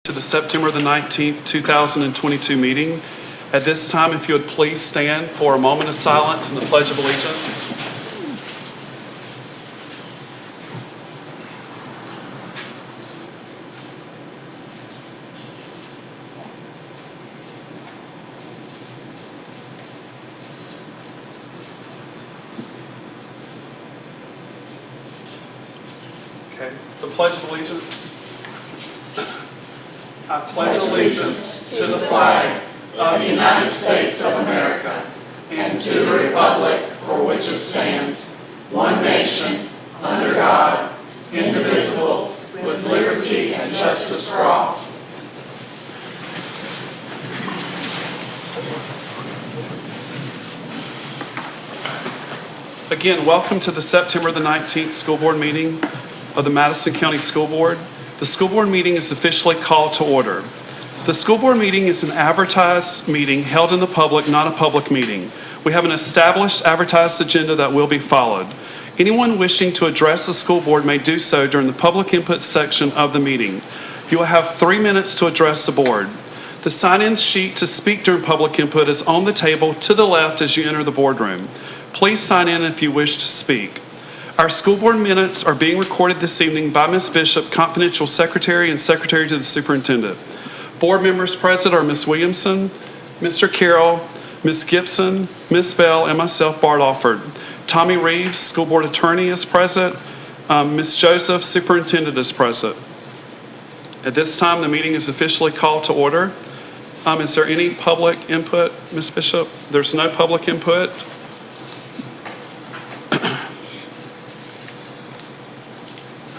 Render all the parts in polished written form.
To the September the 19th, 2022 meeting. At this time, if you would please stand for a moment of silence and the Pledge of Allegiance. Okay, the Pledge of Allegiance. I pledge allegiance to the flag of the United States of America and to the republic for which it stands, one nation, under God, indivisible, with liberty and justice for all. Again, welcome to the September the 19th School Board meeting of the Madison County School Board. The school board meeting is officially called to order. The school board meeting is an advertised meeting held in the public, not a public meeting. We have an established advertised agenda that will be followed. Anyone wishing to address the school board may do so during the public input section of the meeting. You will have 3 minutes to address the board. The sign-in sheet to speak during public input is on the table to the left as you enter the boardroom. Please sign in if you wish to speak. Our school board minutes are being recorded this evening by Ms. Bishop, confidential secretary and secretary to the superintendent. Board members present are Ms. Williamson, Mr. Carroll, Ms. Gibson, Ms. Bell, and myself, Bart Alford. Tommy Reeves, school board attorney, is present. Ms. Joseph, superintendent, is present. At this time, the meeting is officially called to order. Is there any public input, Ms. Bishop? There's no public input.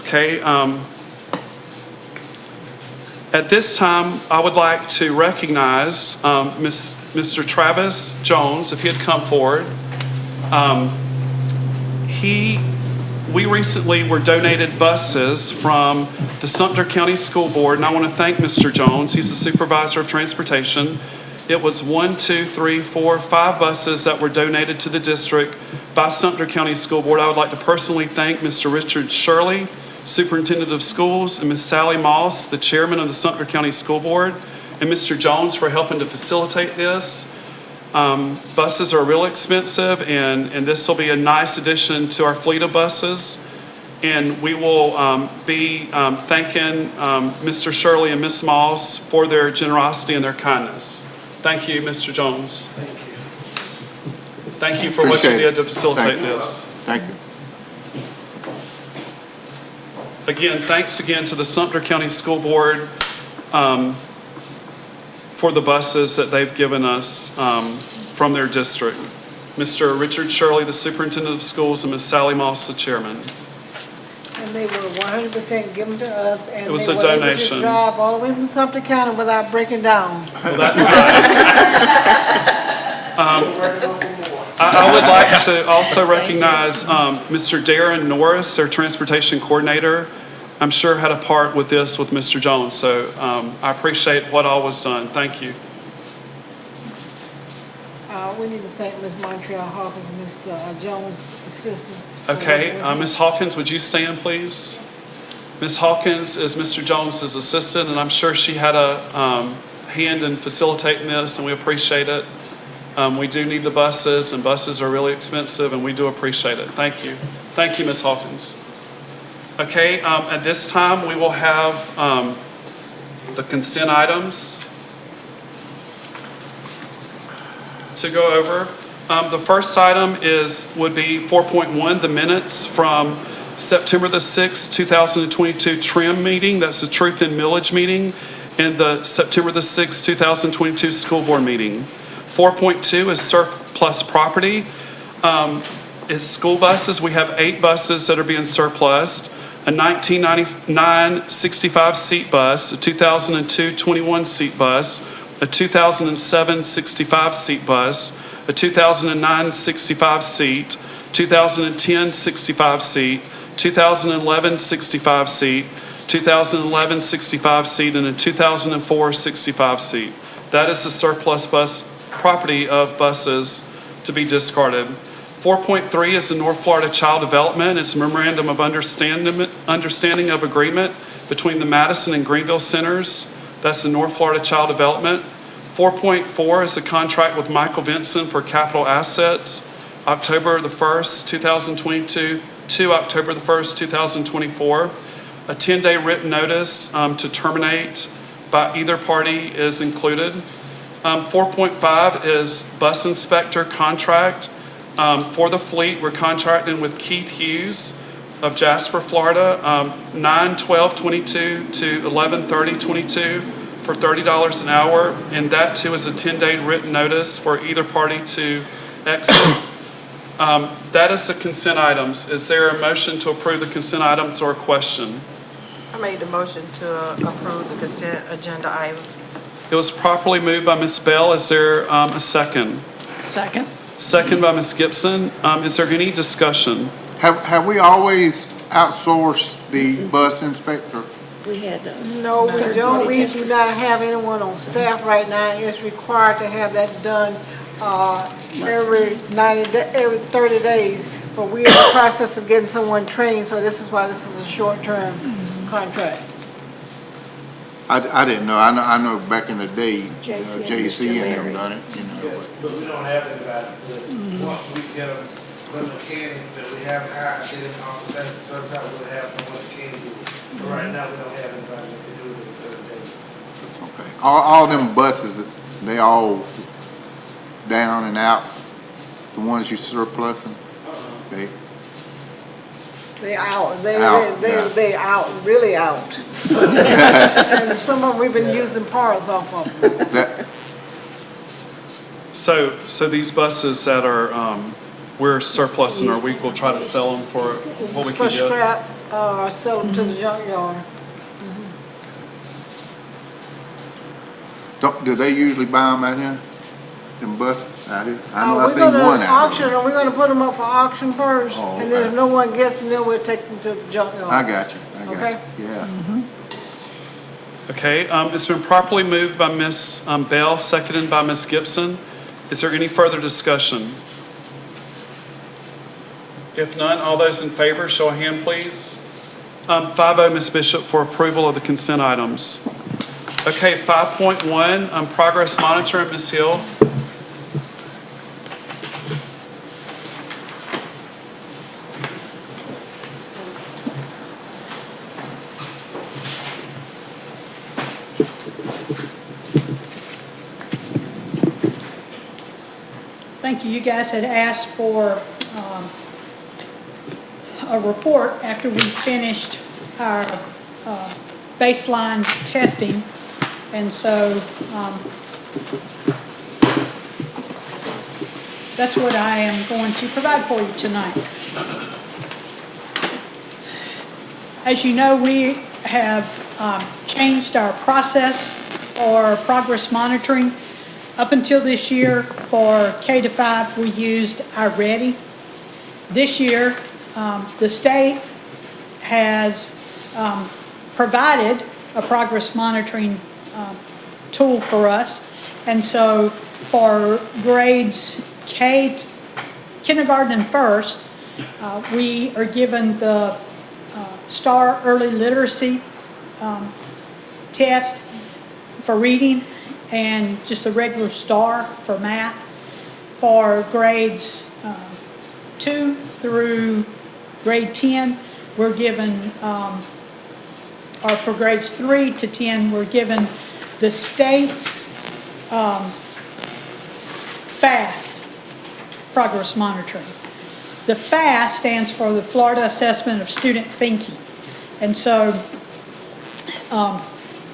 Okay, at this time, I would like to recognize Mr. Travis Jones, if he had come forward. We recently were donated buses from the Sumter County School Board, and I want to thank Mr. Jones. He's the supervisor of transportation. It was 5 buses that were donated to the district by Sumter County School Board. I would like to personally thank Mr. Richard Shirley, Superintendent of Schools, and Ms. Sally Moss, the Chairman of the Sumter County School Board, and Mr. Jones for helping to facilitate this. Buses are real expensive, and this will be a nice addition to our fleet of buses. And we will be thanking Mr. Shirley and Ms. Moss for their generosity and their kindness. Thank you, Mr. Jones. Thank you. Thank you for what you did to facilitate this. Thank you. Again, thanks again to the Sumter County School Board for the buses that they've given us from their district. Mr. Richard Shirley, the Superintendent of Schools, and Ms. Sally Moss, the Chairman. And they were 100% given to us, and It was they a were donation. able to drive all the way from Sumter County without breaking down. Well, that's nice. I would like to also recognize Mr. Darren Norris, their transportation coordinator. I'm sure had a part with this with Mr. Jones, so I appreciate what all was done. Thank you. We need to thank Ms. Montreal Hawkins and Mr. Jones' assistants. Okay, Ms. Hawkins, would you stand, please? Ms. Hawkins is Mr. Jones' assistant, and I'm sure she had a hand in facilitating this, and we appreciate it. We do need the buses, and buses are really expensive, and we do appreciate it. Thank you. Thank you, Ms. Hawkins. Okay, at this time, we will have the consent items to go over. The first item would be 4.1, the minutes from September the 6th, 2022 TRIM meeting. That's the Truth in Millage meeting, and the September the 6th, 2022 school board meeting. 4.2 is surplus property. It's school buses. We have 8 buses that are being surplused. A 1999 65-seat bus, a 2002 21-seat bus, a 2007 65-seat bus, a 2009 65-seat, 2010 65-seat, 2011 65-seat, 2011 65-seat, and a 2004 65-seat. That is the surplus bus property of buses to be discarded. 4.3 is the North Florida Child Development. It's a memorandum of understanding of agreement between the Madison and Greenville centers That's the North Florida Child Development. 4.4 is a contract with Michael Vinson for capital assets, October the 1st, 2022 to October the 1st, 2024. A 10-day written notice to terminate by either party is included. 4.5 is bus inspector contract. For the fleet, we're contracting with Keith Hughes of Jasper, Florida, 9/12/22 to 11/30/22 for $30 an hour, and that too is a 10-day written notice for either party to exit. That is the consent items. Is there a motion to approve the consent items or a question? I made the motion to approve the consent agenda item. It was properly moved by Ms. Bell. Is there a second? Second. Second by Ms. Gibson. Is there any discussion? Have we always outsourced the bus inspector? We had No, we don't. We do not have anyone on staff right now. It's required to have that done every 30 days. But we're in the process of getting someone trained, so this is why this is a short-term contract. I didn't know. I know back in the day, JC and JC Mr. and them Larry. done it, you know. But we don't have anybody, but once we get a mechanic that we haven't hired, get him off the certified, we'll have someone that can do it. But right now, we don't have anybody that can do it in 30 days. Okay. All them buses, they all down and out? The ones you surplusing? They out. They out, really out. And some of them we've been using parts off of them. That, So these buses that are, we're surplusing, or we will try to sell them for what we can For get? scrap, sell them to the junkyard. do they usually buy them out here? Them buses out here? I know I We're seen gonna one out auction, there. and we're gonna put them up for auction first. Oh, And then okay. if no one gets them, then we'll take them to the junkyard. I got you. Okay. Yeah. Okay, it's been properly moved by Ms. Bell, seconded by Ms. Gibson. Is there any further discussion? If none, all those in favor, show a hand, please. 5-0, Ms. Bishop, for approval of the consent items. Okay, 5.1, progress monitoring, Ms. Hill. Thank you. You guys had asked for a report after we finished our baseline testing. And so that's what I am going to provide for you tonight. As you know, we have changed our process for progress monitoring. Up until this year, for K-5, we used iReady. This year, the state has provided a progress monitoring tool for us. And so for grades kindergarten and first, we are given the STAR Early Literacy test for reading, and just a regular STAR for math. For grades 2 through grade 10, we're given, or for grades 3 to 10, we're given the state's FAST progress monitoring. The FAST stands for the Florida Assessment of Student Thinking. And so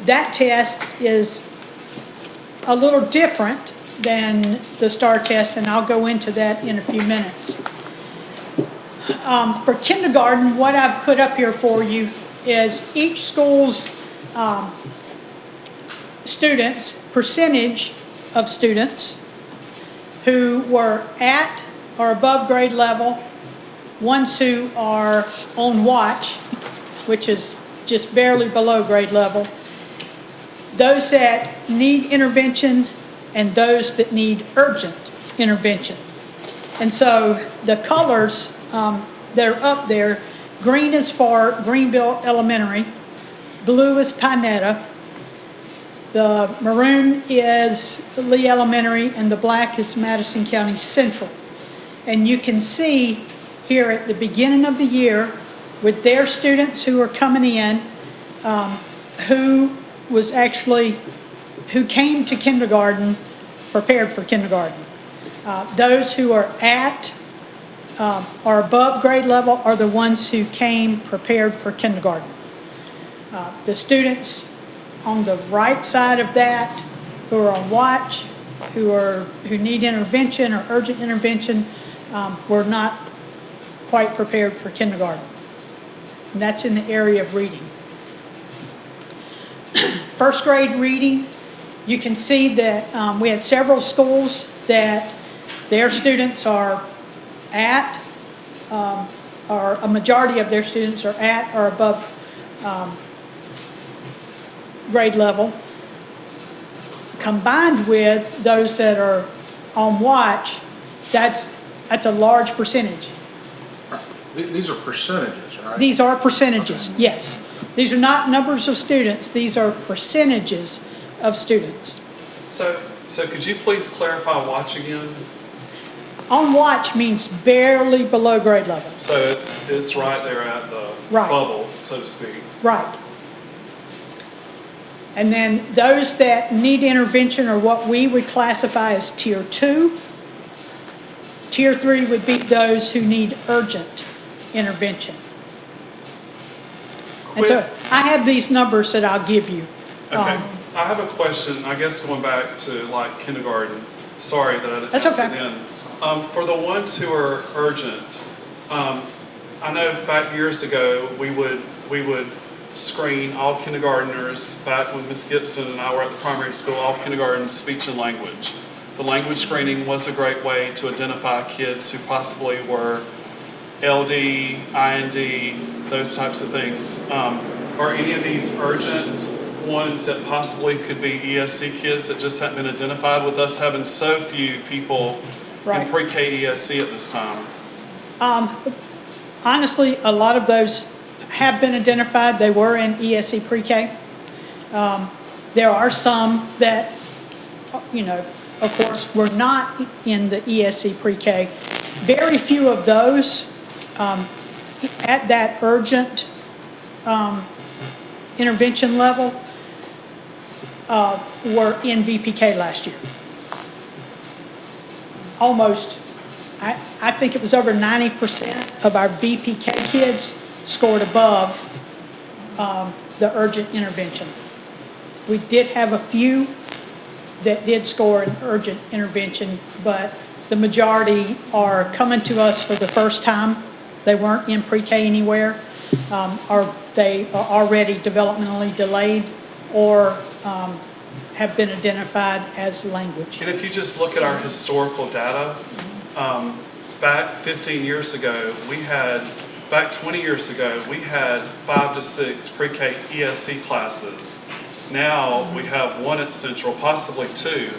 that test is a little different than the STAR test, and I'll go into that in a few minutes. For kindergarten, what I've put up here for you is each school's students, percentage of students who were at or above grade level, ones who are on watch, which is just barely below grade level, those that need intervention, and those that need urgent intervention. And so the colors that are up there, green is for Greenville Elementary, blue is Pinetta, The maroon is Lee Elementary, and the black is Madison County Central. And you can see here at the beginning of the year, with their students who are coming in, who came to kindergarten prepared for kindergarten. Those who are above grade level are the ones who came prepared for kindergarten. The students on the right side of that, who are on watch, who need intervention or urgent intervention, were not quite prepared for kindergarten. And that's in the area of reading. First grade reading, you can see that we had several schools that their students are at, or a majority of their students are at or above grade level, combined with those that are on watch. That's a large percentage. These are percentages, right? These are percentages, yes. These are not numbers of students, these are percentages of students. So could you please clarify watch again? On watch means barely below grade level. So it's right there at the Right. bubble, so to speak. Right. And then those that need intervention are what we would classify as tier 2. Tier 3 would be those who need urgent intervention. And so I have these numbers that I'll give you. Okay, I have a question, I guess going back to like kindergarten. Sorry that I didn't That's ask okay. it in. For the ones who are urgent, I know back years ago, we would screen all kindergartners, back when Ms. Gibson and I were at the primary school, all kindergarten speech and language. The language screening was a great way to identify kids who possibly were LD, IND, those types of things. Are any of these urgent ones that possibly could be ESC kids that just haven't been identified, with us having so few people Right. in pre-K ESC at this time? Honestly, a lot of those have been identified. They were in ESC pre-K. There are some that, of course, were not in the ESC pre-K. Very few of those at that urgent intervention level were in VPK last year. Almost, I think it was over 90% of our VPK kids scored above the urgent intervention. We did have a few that did score an urgent intervention, but the majority are coming to us for the first time. They weren't in pre-K anywhere, or they are already developmentally delayed, or have been identified as language. And if you just look at our historical data, back 15 years ago, back 20 years ago, we had 5 to 6 pre-K ESC classes. Now we have 1 at Central, possibly 2.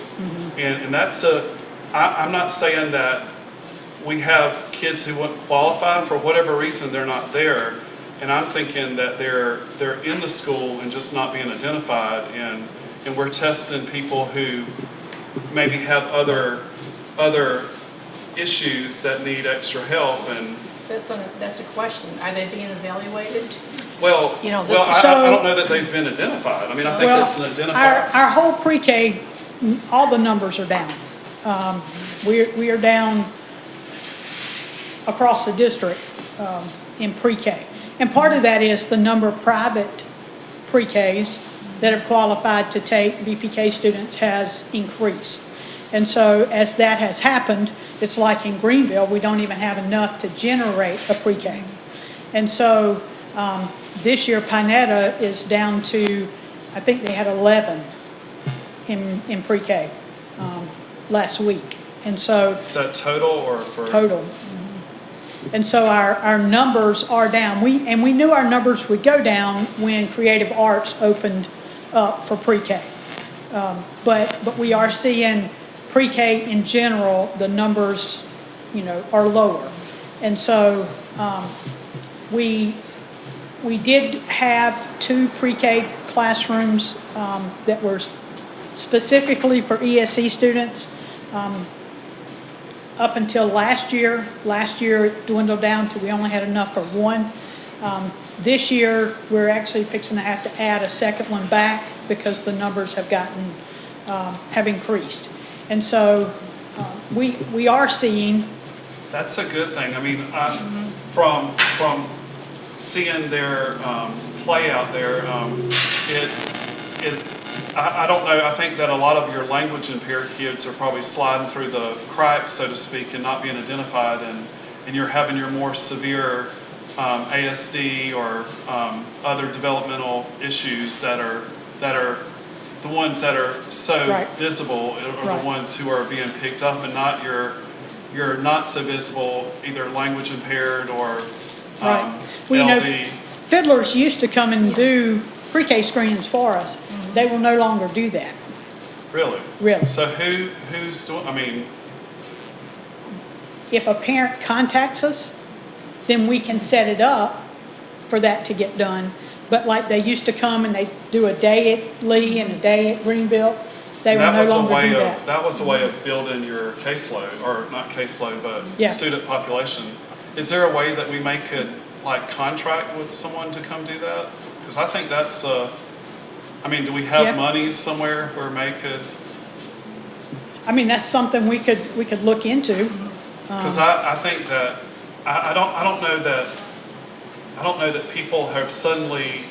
And that's I'm not saying that we have kids who wouldn't qualify, for whatever reason they're not there. And I'm thinking that they're in the school and just not being identified, and we're testing people who maybe have other issues that need extra help. And That's a question. Are they being evaluated? well, You know, I don't know that they've been identified. I mean, I think it's an identifier. Our whole pre-K, all the numbers are down. We are down across the district in pre-K. And part of that is the number of private pre-Ks that have qualified to take VPK students has increased. And so as that has happened, it's like in Greenville, we don't even have enough to generate a pre-K. And so this year, Pinetta is down to, I think they had 11 in pre-K last week. And so Is that total or for? total. And so our numbers are down. We knew our numbers would go down when Creative Arts opened up for pre-K. But we are seeing pre-K in general, the numbers, are lower. And so we did have 2 pre-K classrooms that were specifically for ESE students. Up until last year it dwindled down to we only had enough for one. This year, we're actually fixing to have to add a second one back because the numbers have have increased. And so we are seeing. That's a good thing. I mean, from seeing their play out there, I don't know, I think that a lot of your language impaired kids are probably sliding through the cracks, so to speak, and not being identified, and you're having your more severe ASD or other developmental issues that are the ones that are so Right. visible are Right. the ones who are being picked up, and not your not so visible, either language impaired or Right. Well, you know, LD. Fiddlers used to come and do pre-K screenings for us. They will no longer do that. Really? Really. So who's doing, I mean, If a parent contacts us, then we can set it up for that to get done. But like they used to come and they do a day at Lee and a day at Greenville, they will that no was a longer way do of, that. that was a way of building your caseload, or not caseload, but Yeah. student population. Is there a way that we could like contract with someone to come do that? Because I think that's, I mean, do we have Yeah. monies somewhere where May could? I mean, that's something we could look into. Because I think that, I don't know that people have suddenly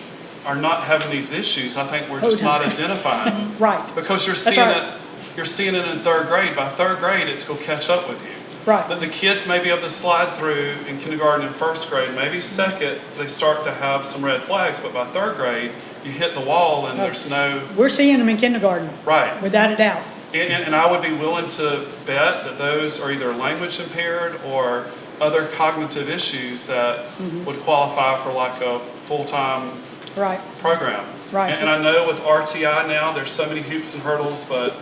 are not having these issues. I think we're just not identifying. Right, Because you're That's seeing right. you're seeing it in third grade. By third grade, it's going to catch up with you. right. The kids may be able to slide through in kindergarten and first grade. Maybe second, they start to have some red flags, but by third grade, you hit the wall and there's no, We're seeing them in kindergarten, right. without a doubt. And I would be willing to bet that those are either language impaired or other cognitive issues that would qualify for like a full-time Right, program. Right. And I know with RTI now, there's so many hoops and hurdles, but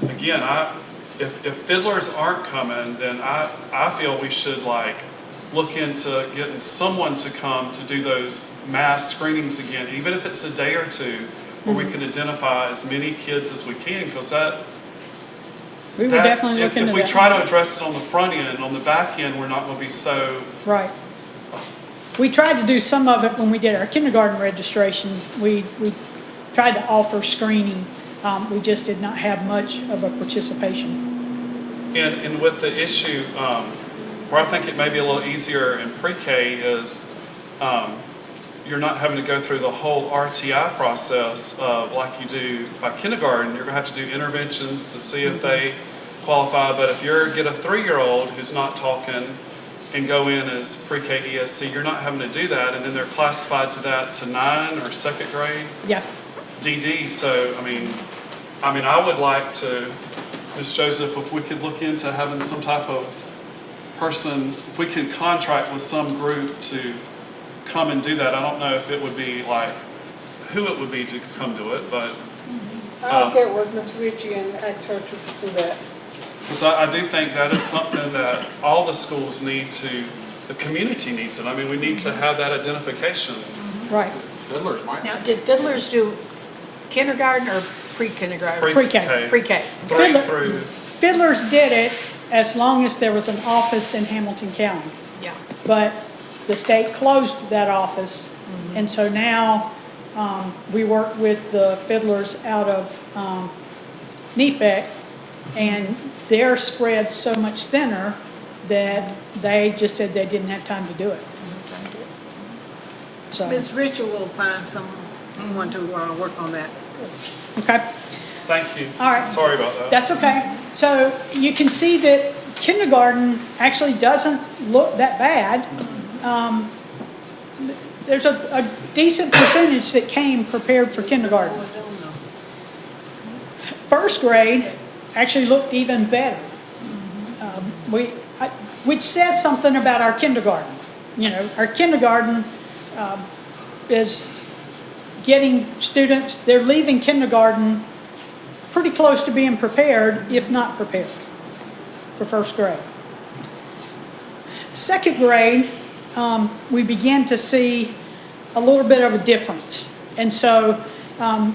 again, if fiddlers aren't coming, then I feel we should like look into getting someone to come to do those mass screenings again, even if it's a day or two, where we can identify as many kids as we can, because we would definitely look into that. if we try to address it on the front end, on the back end, we're not going to be so. Right. We tried to do some of it when we did our kindergarten registration. We tried to offer screening. We just did not have much of a participation. And with the issue, where I think it may be a little easier in pre-K is you're not having to go through the whole RTI process of like you do by kindergarten. You're going to have to do interventions to see if they qualify. But if you get a 3-year-old who's not talking and go in as pre-K ESC, you're not having to do that. And then they're classified to that to 9 or second grade Yeah, DD. So, I mean, I would like to, Ms. Joseph, if we could look into having some type of person, if we could contract with some group to come and do that. I don't know if it would be like, who it would be to come do it, but I'll get with Ms. Ritchie and ask her to pursue that. because I do think that is something that all the schools need to, the community needs it. I mean, we need to have that identification. right. Fiddlers might. Now, did fiddlers do kindergarten or pre-kindergarten? Pre-K. Pre-K. Three Fiddler- through, Fiddlers did it as long as there was an office in Hamilton County. Yeah. But the state closed that office, and so now we work with the fiddlers out of NEFAC, and they're spread so much thinner that they just said they didn't have time to do it. So, Ms. Ritchie will find someone to work on that. okay, thank you. All right. Sorry about that. that's okay. So you can see that kindergarten actually doesn't look that bad. There's a decent percentage that came prepared for kindergarten. First grade actually looked even better. Which says something about our kindergarten. You know, our kindergarten is getting students, they're leaving kindergarten pretty close to being prepared, if not prepared, for first grade. Second grade, we began to see a little bit of a difference. And so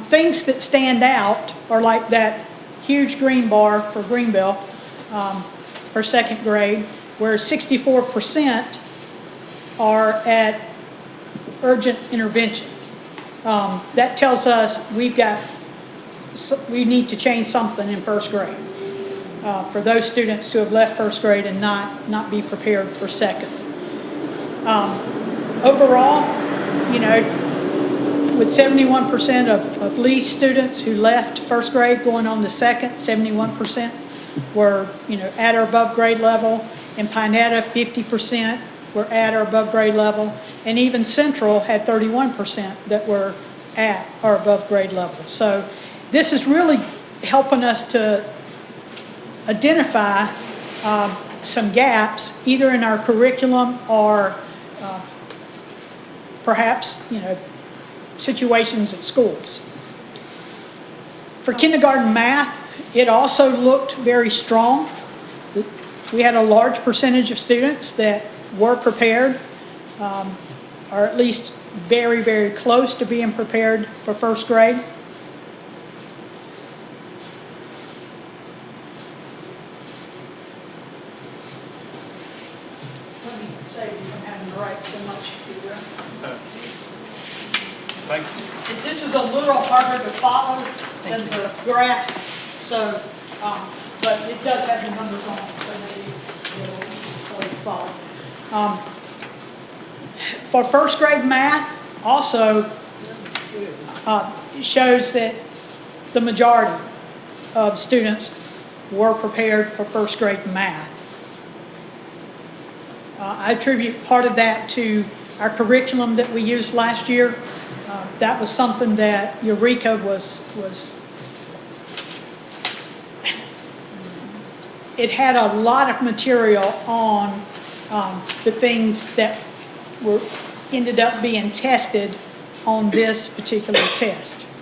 Things that stand out are like that huge green bar for Greenville for second grade, where 64% are at urgent intervention. That tells us we need to change something in first grade for those students to have left first grade and not be prepared for second. Overall, with 71% of Lee's students who left first grade going on to second, 71% were, at or above grade level. In Pinetta, 50% were at or above grade level. And even Central had 31% that were at or above grade level. So this is really helping us to identify some gaps, either in our curriculum or perhaps, situations at schools. For kindergarten math, it also looked very strong. We had a large percentage of students that were prepared, or at least very, very close to being prepared for first grade. Let me save you from having to write so much here. Thank you. This is a little harder to follow than the graph, so, but it does have the numbers on it, so maybe it'll follow. For first grade math, also shows that the majority of students were prepared for first grade math. I attribute part of that to our curriculum that we used last year. That was something that Eureka was it had a lot of material on the things that ended up being tested on this particular test.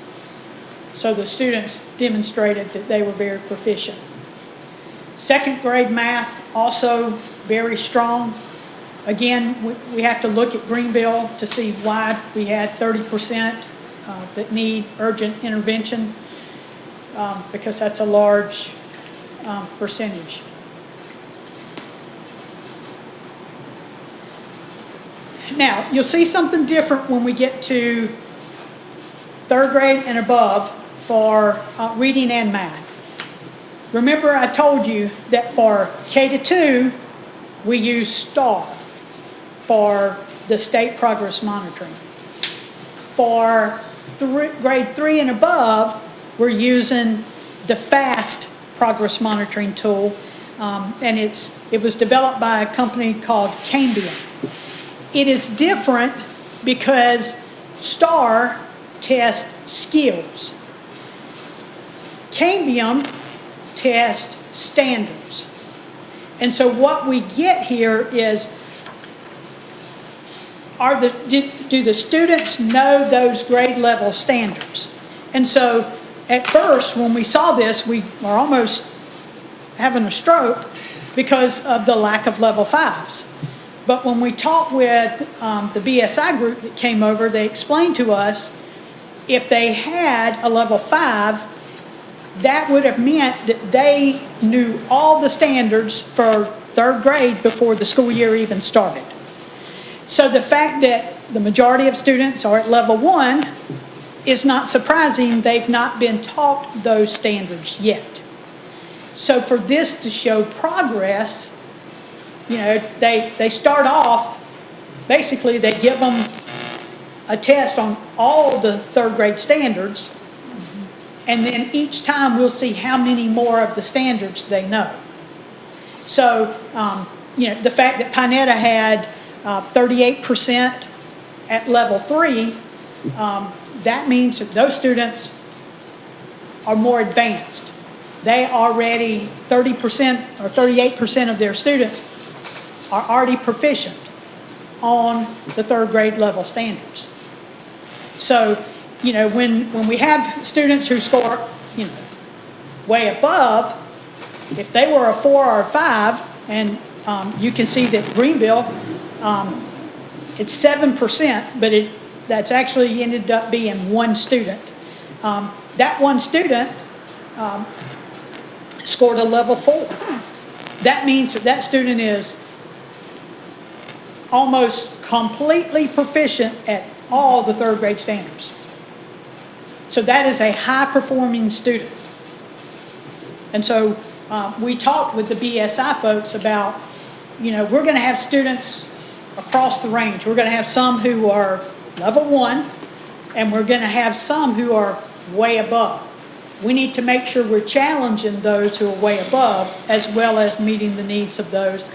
So the students demonstrated that they were very proficient. Second grade math, also very strong. Again, we have to look at Greenville to see why we had 30% that need urgent intervention, because that's a large percentage. Now, you'll see something different when we get to third grade and above for reading and math. Remember, I told you that for K-2, we use STAR for the state progress monitoring. For grade 3 and above, we're using the FAST progress monitoring tool, and it was developed by a company called Cambium. It is different because STAR tests skills. Cambium tests standards. And so what we get here is, do the students know those grade level standards? And so at first, when we saw this, we were almost having a stroke because of the lack of level 5s. But when we talked with the BSI group that came over, they explained to us if they had a level 5, that would have meant that they knew all the standards for third grade before the school year even started. So the fact that the majority of students are at level 1 is not surprising. They've not been taught those standards yet. So for this to show progress, they start off, basically they give them a test on all the third grade standards, and then each time we'll see how many more of the standards they know. So, the fact that Pinetta had 38% at level 3, that means that those students are more advanced. They already, 30% or 38% of their students are already proficient on the third grade level standards. So, when we have students who score, way above, if they were a 4 or a 5, and you can see that Greenville, it's 7%, but that's actually ended up being one student. That one student scored a level 4. That means that that student is almost completely proficient at all the third grade standards. So that is a high-performing student. And so we talked with the BSI folks about, we're going to have students across the range. We're going to have some who are level 1, and we're going to have some who are way above. We need to make sure we're challenging those who are way above, as well as meeting the needs of those,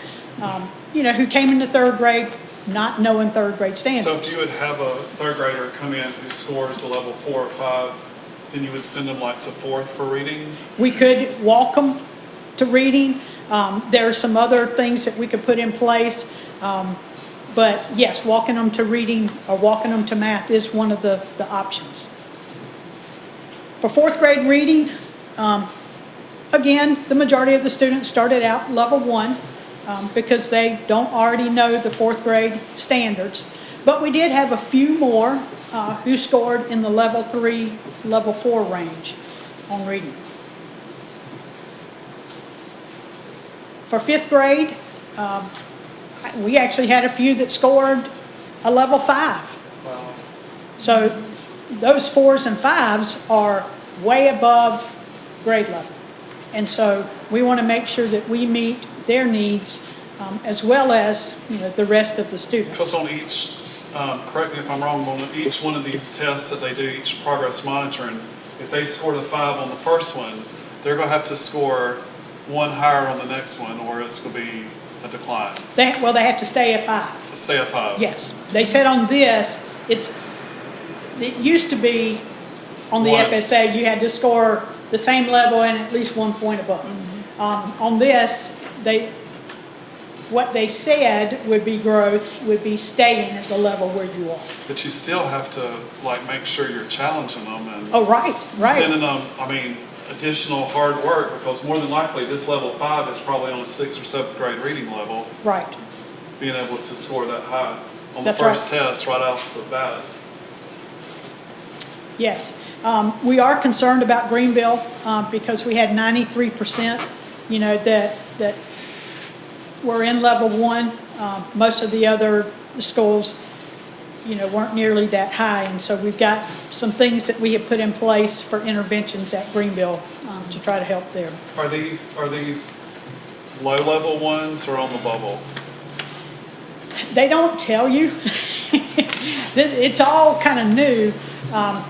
who came into third grade not knowing third grade standards. So if you would have a third grader come in who scores a level 4 or 5, then you would send them like to 4th for reading? We could walk them to reading. There are some other things that we could put in place. But yes, walking them to reading or walking them to math is one of the options. For 4th grade reading, again, the majority of the students started out level 1 because they don't already know the 4th grade standards. But we did have a few more who scored in the level 3, level 4 range on reading. For 5th grade, we actually had a few that scored a level 5. Wow. So those 4s and 5s are way above grade level. And so we want to make sure that we meet their needs as well as the rest of the students. Because on each, correct me if I'm wrong, on each one of these tests that they do, each progress monitoring, if they scored a 5 on the first one, they're going to have to score 1 higher on the next one, or it's going to be a decline. They have to stay at 5. Let's say a 5. Yes. They said on this, it used to be on the One. FSA, you had to score the same level and at least 1 point above. On this, what they said would be growth would be staying at the level where you are. But you still have to make sure you're challenging them and Oh, right. sending them, additional hard work, because more than likely this level 5 is probably on a 6th or 7th grade reading level, Right. being able to score that high on That's the first right. test right off the bat. Yes. We are concerned about Greenville because we had 93%, that were in level 1. Most of the other schools, weren't nearly that high. And so we've got some things that we have put in place for interventions at Greenville to try to help there. Are these low level ones or on the bubble? They don't tell you. It's all kind of new.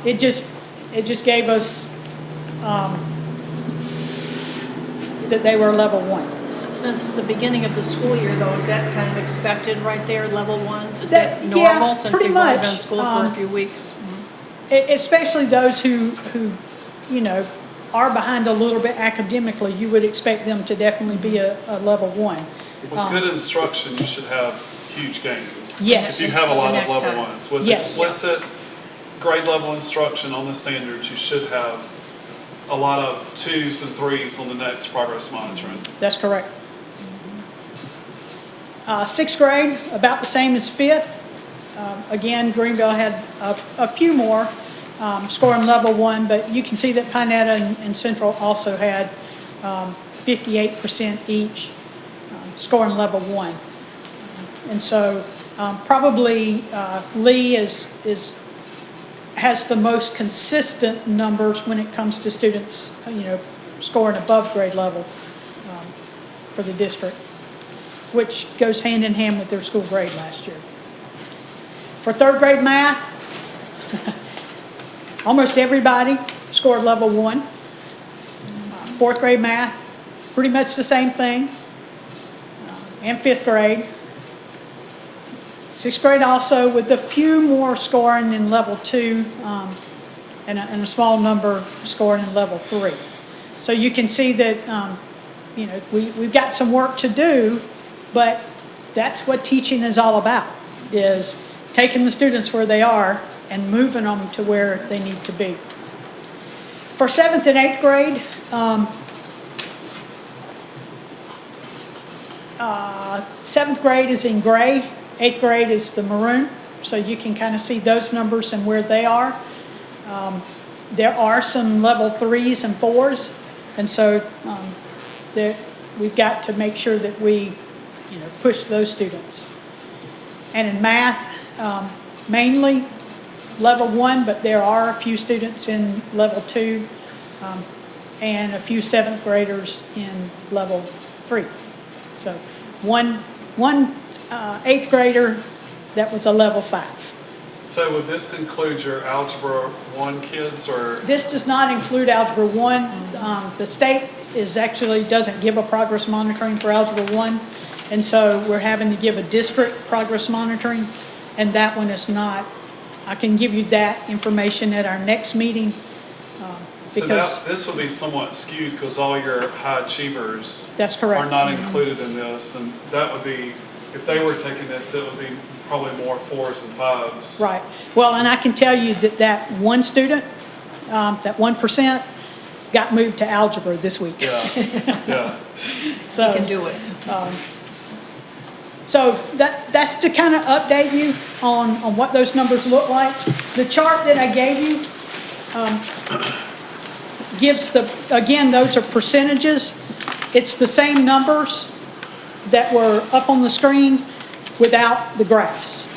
It just gave us that they were level 1. Since it's the beginning of the school year, though, is that kind of expected right there, level 1s? Is That- that yeah, normal since pretty they've only much. been in school for a few weeks? Especially those who are behind a little bit academically, you would expect them to definitely be a level 1. With good instruction, you should have huge gains. Yes. If you have a lot of Next level time. ones. With Yes. explicit grade level instruction on the standards, you should have a lot of 2s and 3s on the next progress monitoring. That's correct. 6th grade, about the same as 5th. Again, Greenville had a few more scoring level 1, but you can see that Pinetta and Central also had 58% each scoring level 1. And so probably Lee has the most consistent numbers when it comes to students, scoring above grade level for the district, which goes hand in hand with their school grade last year. For 3rd grade math, almost everybody scored level 1. 4th grade math, pretty much the same thing. And 5th grade. 6th grade also, with a few more scoring in level 2 and a small number scoring in level 3. So you can see that we've got some work to do, but that's what teaching is all about, is taking the students where they are and moving them to where they need to be. For 7th and 8th grade, 7th grade is in gray, 8th grade is the maroon, so you can kind of see those numbers and where they are. There are some level 3s and 4s, and so we've got to make sure that we, push those students. And in math, mainly level 1, but there are a few students in level 2, and a few 7th graders in level 3. So one 8th grader that was a level 5. So would this include your Algebra 1 kids, or? This does not include Algebra 1. The state doesn't give a progress monitoring for Algebra 1, and so we're having to give a district progress monitoring, and that one is not. I can give you that information at our next meeting. So Because this will be somewhat skewed because all your high achievers That's correct. are not included in this, and that would be, if they were taking this, it would be probably more 4s and 5s. Right. Well, and I can tell you that one student, that 1%, got moved to algebra this week. Yeah, yeah. So, You can do it. So that's to kind of update you on what those numbers look like. The chart that I gave you gives again, those are percentages. It's the same numbers that were up on the screen without the graphs.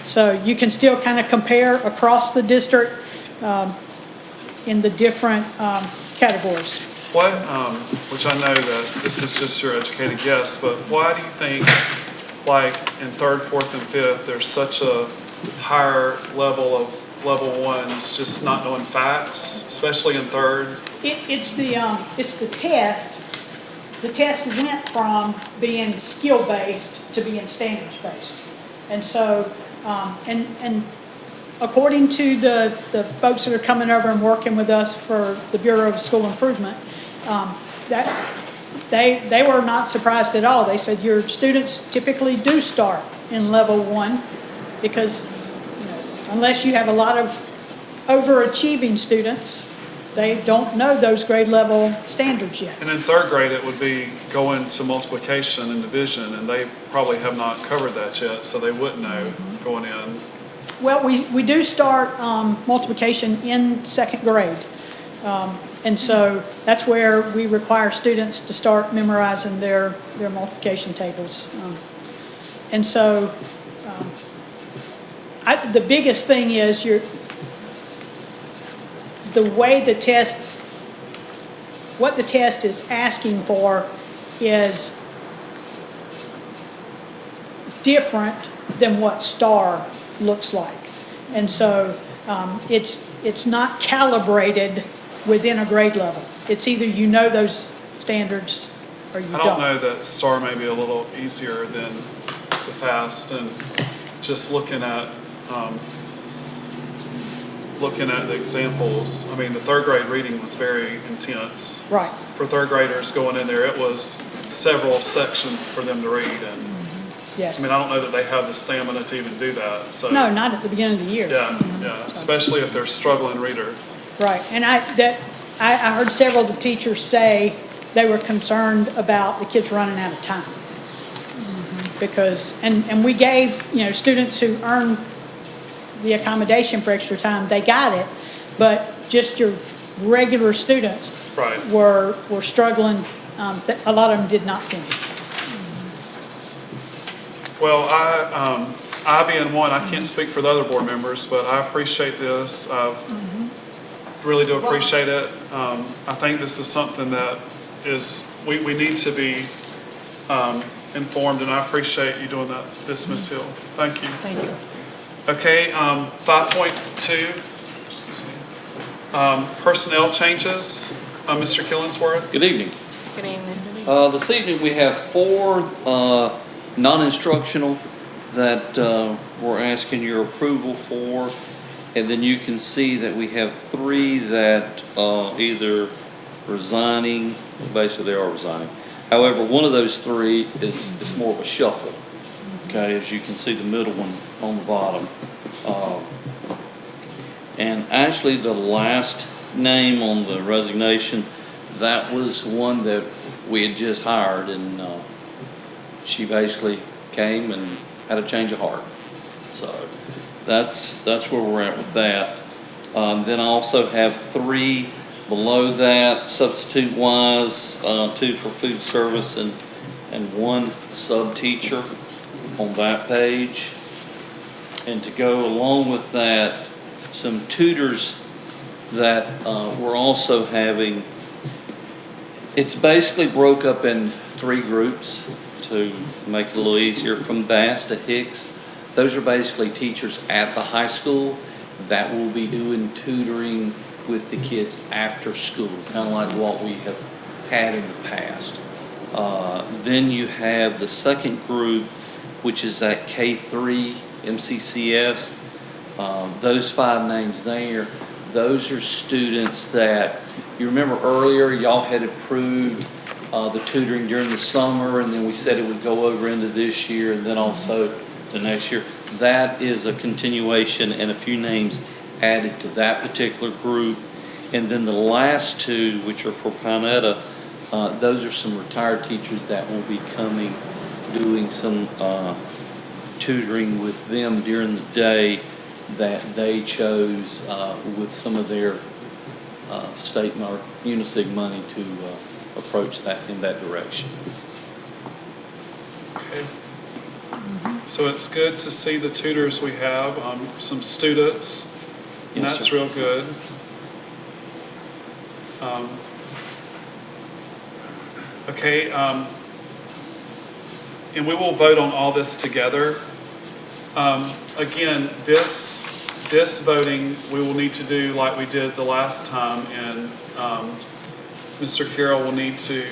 So you can still kind of compare across the district in the different categories. What, which I know that this is just your educated guess, but why do you think, like in 3rd, 4th, and 5th, there's such a higher level of level 1s just not knowing facts, especially in 3rd? It's the test. The test went from being skill-based to being standards-based. And so, and according to the folks that are coming over and working with us for the Bureau of School Improvement, that they were not surprised at all. They said your students typically do start in level 1 because, unless you have a lot of overachieving students, they don't know those grade level standards yet. And in 3rd grade, it would be going to multiplication and division, and they probably have not covered that yet, so they wouldn't know going in. Well, we do start multiplication in 2nd grade. And so that's where we require students to start memorizing their multiplication tables. And so the biggest thing is the way the test, what the test is asking for is different than what STAR looks like. And so it's not calibrated within a grade level. It's either you know those standards or you don't. I don't know that STAR may be a little easier than the FAST, and just looking at the examples. I mean, the 3rd grade reading was very intense. Right. For 3rd graders going in there, it was several sections for them to read, and Yes. I mean, I don't know that they have the stamina to even do that, so. No, not at the beginning of the year. Yeah, yeah, especially if they're a struggling reader. Right, and I heard several of the teachers say they were concerned about the kids running out of time. Because, and we gave, students who earned the accommodation for extra time, they got it, but just your regular students Right. were struggling, a lot of them did not finish. Well, I being one, I can't speak for the other board members, but I appreciate this. I really do appreciate it. I think this is something that we need to be informed, and I appreciate you doing that, Ms. Hill. Thank you. Thank you. Okay, 5.2, excuse me. Personnel changes. Mr. Killingsworth? Good evening. Good evening. This evening, we have 4 non-instructional that we're asking your approval for. And then you can see that we have 3 that either resigning, basically they are resigning. However, one of those 3 is more of a shuffle. Okay, as you can see the middle one on the bottom. And actually the last name on the resignation, that was one that we had just hired, and she basically came and had a change of heart. So that's where we're at with that. Then I also have 3 below that, substitute-wise, 2 for food service and 1 sub-teacher on that page. And to go along with that, some tutors that we're also having. It's basically broke up in 3 groups to make it a little easier, from Bass to Hicks. Those are basically teachers at the high school that will be doing tutoring with the kids after school, kind of like what we have had in the past. Then you have the second group, which is that K3 MCCS. Those 5 names there, those are students that, you remember earlier, y'all had approved the tutoring during the summer, and then we said it would go over into this year and then also to next year. That is a continuation and a few names added to that particular group. And then the last 2, which are for Pinetta, those are some retired teachers that will be coming, doing some tutoring with them during the day that they chose with some of their state or UNICEF money to approach that in that direction. Okay. So it's good to see the tutors we have, some students, and Yes, that's sir. real good. Okay, and we will vote on all this together. Again, this voting, we will need to do like we did the last time, and Mr. Carroll will need to,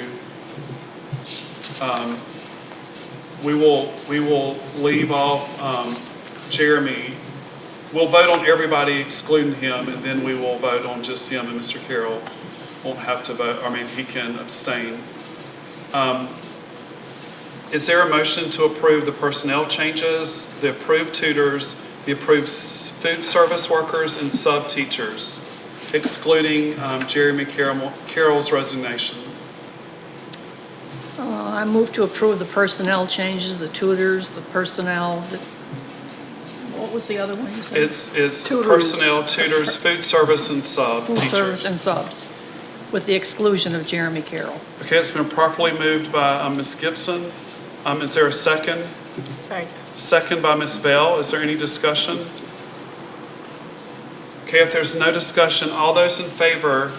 we will leave off Jeremy. We'll vote on everybody excluding him, and then we will vote on just him, and Mr. Carroll won't have to vote, he can abstain. Is there a motion to approve the personnel changes, the approved tutors, the approved food service workers, and sub-teachers, excluding Jeremy Carroll's resignation? I move to approve the personnel changes, the tutors, the personnel, what was the other one you said? It's Tutors. personnel, tutors, food service, and Full service sub-teachers. and subs, with the exclusion of Jeremy Carroll. Okay, it's been properly moved by Ms. Gibson. Is there a second? Second. Second by Ms. Bell. Is there any discussion? Okay, if there's no discussion, all those in favor,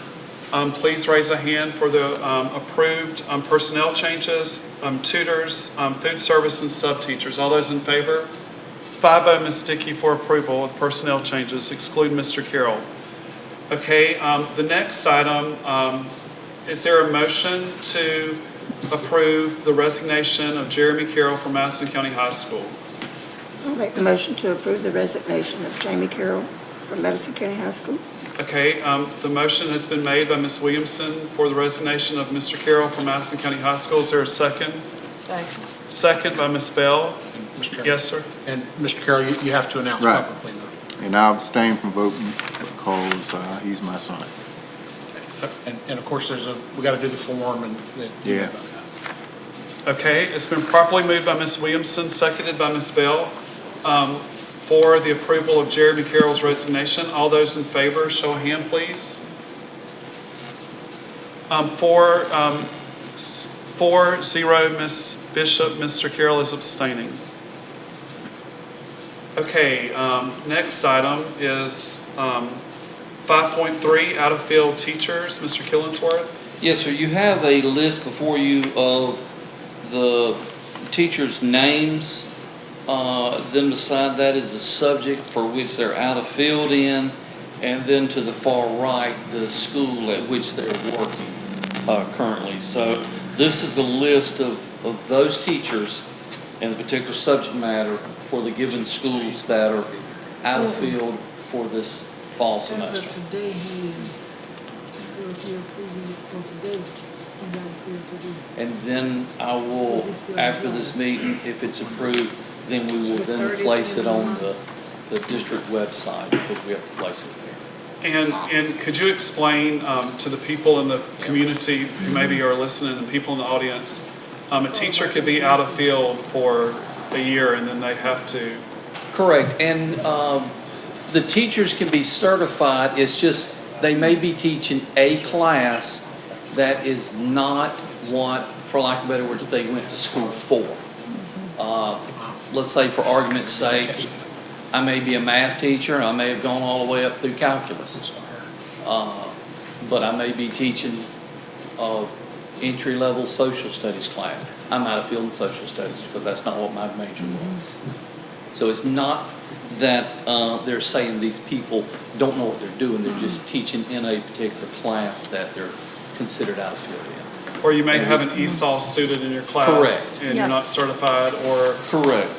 please raise a hand for the approved personnel changes, tutors, food service, and sub-teachers. All those in favor? 5-0, Ms. Dickey, for approval of personnel changes, exclude Mr. Carroll. Okay, the next item, is there a motion to approve the resignation of Jeremy Carroll from Madison County High School? I'll make the motion to approve the resignation of Jamie Carroll from Madison County High School. Okay, the motion has been made by Ms. Williamson for the resignation of Mr. Carroll from Madison County High School. Is there a second? Second. Second by Ms. Bell. Mr. Chairman. Yes, sir. And Mr. Carroll, you have to announce Right. publicly though. And I abstain from voting because he's my son. And of course, we got to do the form and. Yeah. Okay, it's been properly moved by Ms. Williamson, seconded by Ms. Bell, for the approval of Jeremy Carroll's resignation. All those in favor, show a hand, please. 4-0, Ms. Bishop. Mr. Carroll is abstaining. Okay, next item is 5.3, out-of-field teachers. Mr. Killingsworth? Yes, sir. You have a list before you of the teachers' names. Then beside that is the subject for which they're out of field in, and then to the far right, the school at which they're working currently. So this is the list of those teachers and the particular subject matter for the given schools that are out of field for this fall semester. Today he is, so if you approve it for today, he's not approved today. And then I will, after this meeting, if it's approved, then we will then place it on the district website, because we have to place it there. And could you explain to the people in the community who maybe are listening, and people in the audience, a teacher could be out of field for a year and then they have to... Correct, and The teachers can be certified, it's just, they may be teaching a class that is not what, for lack of better words, they went to school for. Let's say for argument's sake, I may be a math teacher, and I may have gone all the way up through calculus. But I may be teaching entry-level social studies class. I'm out of field in social studies because that's not what my major was. So it's not that they're saying these people don't know what they're doing, they're just teaching in a particular class that they're considered out of field in. Or you may have an ESOL student in your class. Correct. And you're not Yes. certified, or Correct.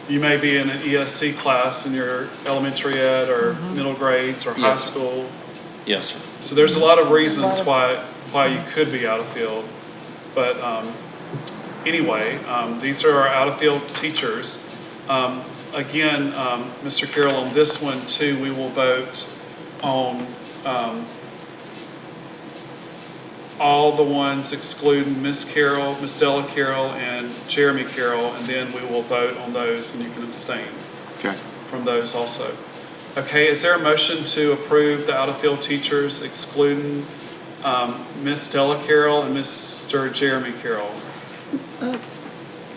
you may be in an ESC class in your elementary ed or middle grades or high Yes. school. Yes, sir. So there's a lot of reasons why you could be out of field. But anyway, these are our out of field teachers. Again, Mr. Carroll, on this one too, we will vote on all the ones excluding Miss Carroll, Miss Della Carroll, and Jeremy Carroll, and then we will vote on those, and you can abstain Okay. from those also. Okay, is there a motion to approve the out-of-field teachers excluding Miss Della Carroll and Mr. Jeremy Carroll?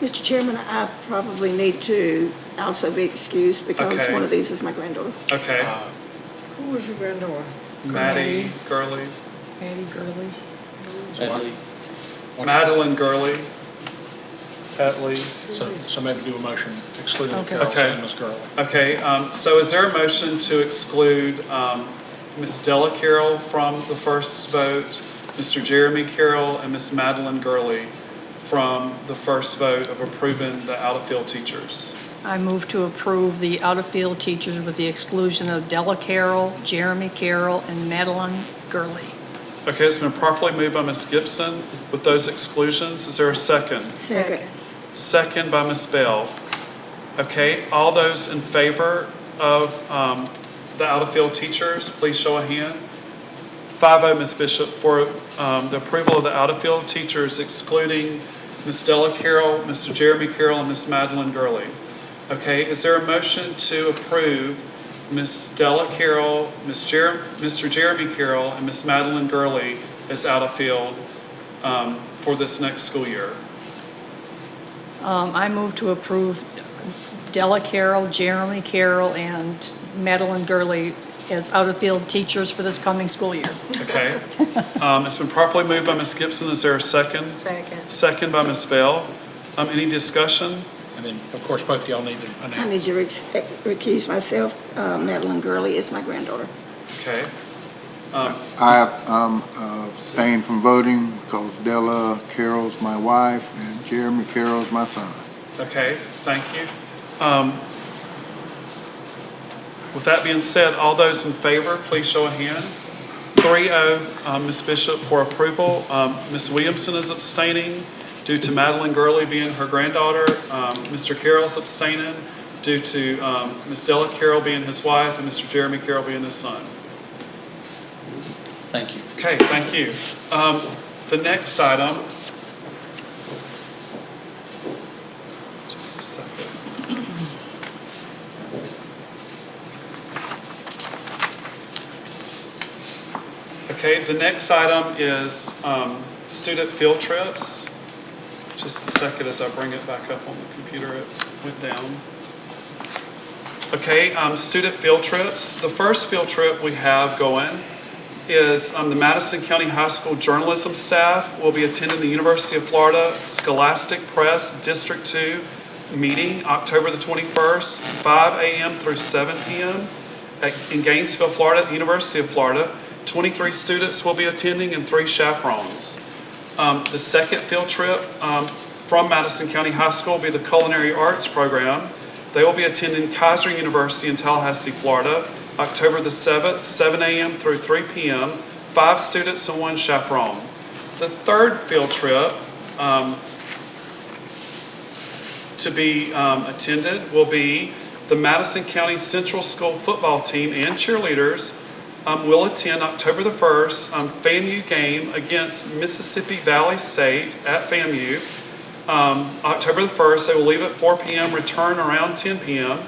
Mr. Chairman, I probably need to also be excused because Okay. one of these is my granddaughter. Okay, Who was your granddaughter? Maddie Gurley, Patty Gurley. Adley. Madeline Gurley, Atley. So maybe do a motion excluding Okay. Carol Okay. and Ms. Gurley. Okay, so is there a motion to exclude Miss Della Carroll from the first vote, Mr. Jeremy Carroll, and Miss Madeline Gurley from the first vote of approving the out-of-field teachers? I move to approve the out-of-field teachers with the exclusion of Della Carroll, Jeremy Carroll, and Madeline Gurley. Okay, it's been properly moved by Ms. Gibson with those exclusions. Is there a second? Second. Second by Ms. Bell. Okay, all those in favor of the out-of-field teachers, please show a hand. 5-0, Ms. Bishop, for the approval of the out-of-field teachers excluding Ms. Della Carroll, Mr. Jeremy Carroll, and Ms. Madeline Gurley. Okay, is there a motion to approve Ms. Della Carroll, Mr. Jeremy Carroll, and Ms. Madeline Gurley as out-of-field for this next school year? I move to approve Della Carroll, Jeremy Carroll, and Madeline Gurley as out-of-field teachers for this coming school year. Okay. It's been properly moved by Ms. Gibson. Is there a second? Second. Second by Ms. Bell. Any discussion? And then, of course, both of y'all need to I need announce. to recuse myself. Madeline Gurley is my granddaughter. Okay. I have abstained from voting because Della Carroll's my wife and Jeremy Carroll's my son. Okay, thank you. With that being said, all those in favor, please show a hand. 3-0, Ms. Bishop, for approval. Ms. Williamson is abstaining due to Madeline Gurley being her granddaughter. Mr. Carroll's abstaining due to Ms. Della Carroll being his wife and Mr. Jeremy Carroll being his son. Thank you. Okay, thank you. The next item. Just a second. Okay, the next item is student field trips. Just a second as I bring it back up on the computer, it went down. Okay, student field trips. The first field trip we have going is the Madison County High School journalism staff will be attending the University of Florida Scholastic Press District 2 meeting October the 21st, 5 a.m. through 7 p.m. in Gainesville, Florida, at the University of Florida. 23 students will be attending and 3 chaperones. The second field trip from Madison County High School will be the Culinary Arts program. They will be attending Kaiser University in Tallahassee, Florida, October the 7th, 7 a.m. through 3 p.m., 5 students and 1 chaperone. The third field trip to be attended will be the Madison County Central School football team and cheerleaders will attend October the 1st FAMU game against Mississippi Valley State at FAMU. October the 1st, they will leave at 4 p.m., return around 10 p.m.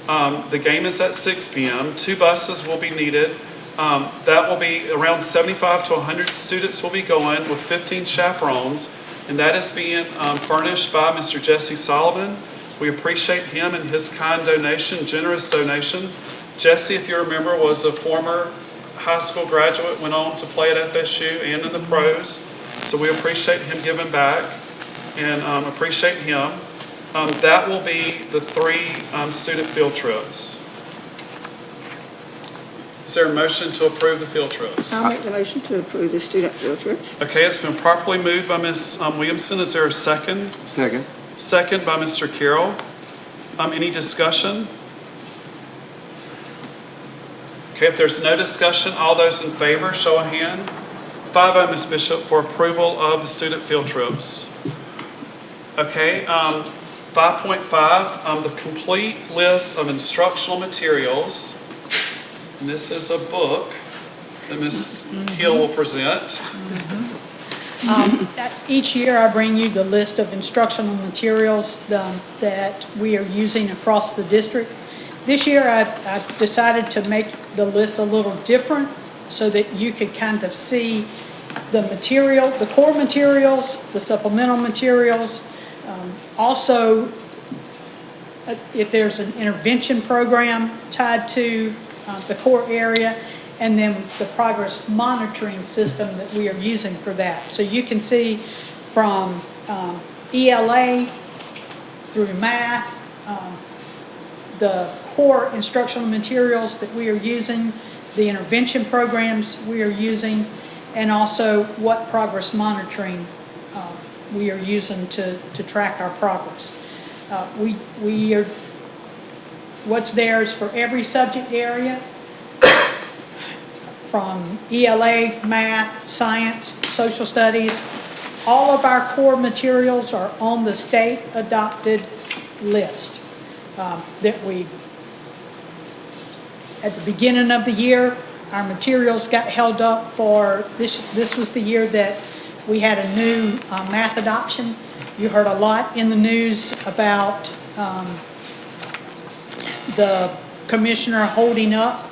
The game is at 6 p.m. 2 buses will be needed. That will be around 75 to 100 students will be going with 15 chaperones, and that is being furnished by Mr. Jesse Solomon. We appreciate him and his kind donation, generous donation. Jesse, if you remember, was a former high school graduate, went on to play at FSU and in the pros. So we appreciate him giving back and appreciate him. That will be the 3 student field trips. Is there a motion to approve the field trips? I'll make the motion to approve the student field trips. Okay, it's been properly moved by Ms. Williamson. Is there a second? Second. Second by Mr. Carroll. Any discussion? Okay, if there's no discussion, all those in favor, show a hand. 5-0, Ms. Bishop, for approval of the student field trips. Okay, 5.5, the complete list of instructional materials. And this is a book that Ms. Hill will present. Each year, I bring you the list of instructional materials that we are using across the district. This year, I've decided to make the list a little different so that you could kind of see the material, the core materials, the supplemental materials. Also, if there's an intervention program tied to the core area, and then the progress monitoring system that we are using for that. So you can see from ELA through math, the core instructional materials that we are using, the intervention programs we are using, and also what progress monitoring we are using to track our progress. We are, what's there is for every subject area, from ELA, math, science, social studies. All of our core materials are on the state-adopted list that we, at the beginning of the year, our materials got held up for, this was the year that we had a new math adoption. You heard a lot in the news about the commissioner holding up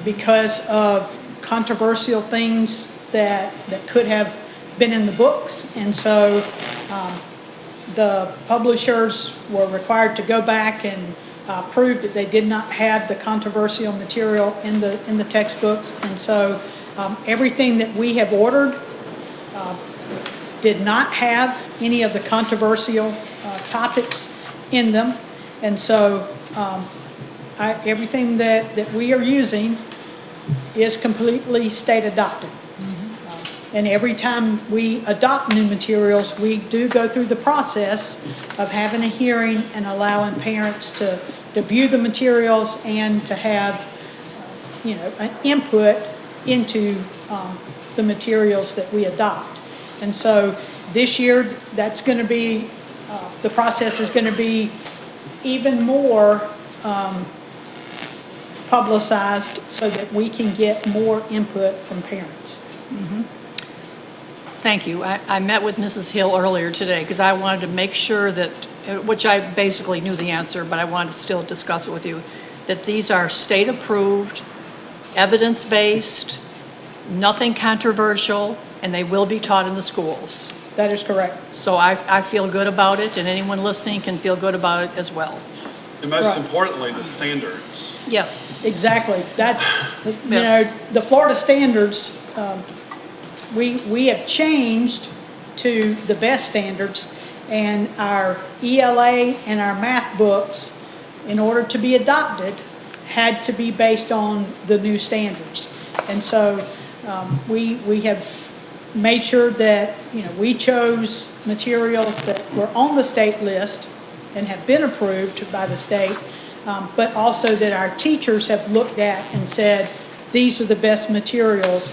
because of controversial things that could have been in the books. And so the publishers were required to go back and prove that they did not have the controversial material in the textbooks. And so everything that we have ordered did not have any of the controversial topics in them. And so everything that we are using is completely state adopted. And every time we adopt new materials, we do go through the process of having a hearing and allowing parents to view the materials and to have, an input into the materials that we adopt. And so this year, that's going to be, the process is going to be even more publicized so that we can get more input from parents. Thank you. I met with Mrs. Hill earlier today because I wanted to make sure that, which I basically knew the answer, but I wanted to still discuss it with you, that these are state-approved, evidence-based, nothing controversial, and they will be taught in the schools. That is correct. So I feel good about it, and anyone listening can feel good about it as well. And most Right. importantly, the standards. Yes. Exactly. That's, the Florida standards, we have changed to the best standards, and our ELA and our math books, in order to be adopted, had to be based on the new standards. And so we have made sure that, we chose materials that were on the state list and have been approved by the state, but also that our teachers have looked at and said, these are the best materials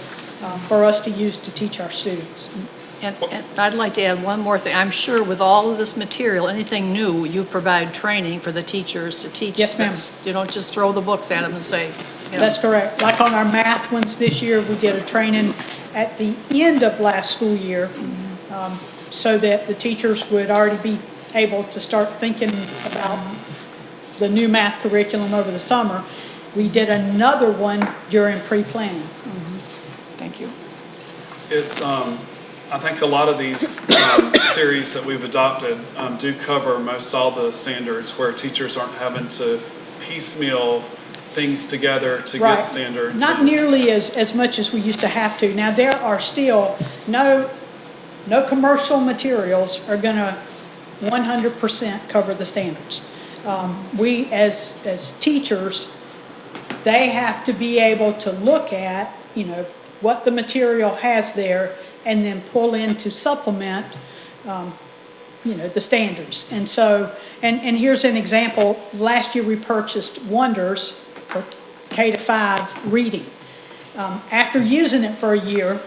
for us to use to teach our students. And I'd like to add one more thing. I'm sure with all of this material, anything new, you provide training for the teachers to teach Yes, ma'am. this. You don't just throw the books at them and say, That's correct. Like on our math ones this year, we did a training at the end of last school year so that the teachers would already be able to start thinking about the new math curriculum over the summer. We did another one during pre-planning. Thank you. It's, I think a lot of these series that we've adopted do cover most all the standards where teachers aren't having to piecemeal things together to Right. get standards. Not nearly as much as we used to have to. Now, there are still no commercial materials are going to 100% cover the standards. We, as teachers, they have to be able to look at, what the material has there and then pull in to supplement, the standards. And so, and here's an example. Last year, we purchased Wonders for K-5 reading. After using it for a year,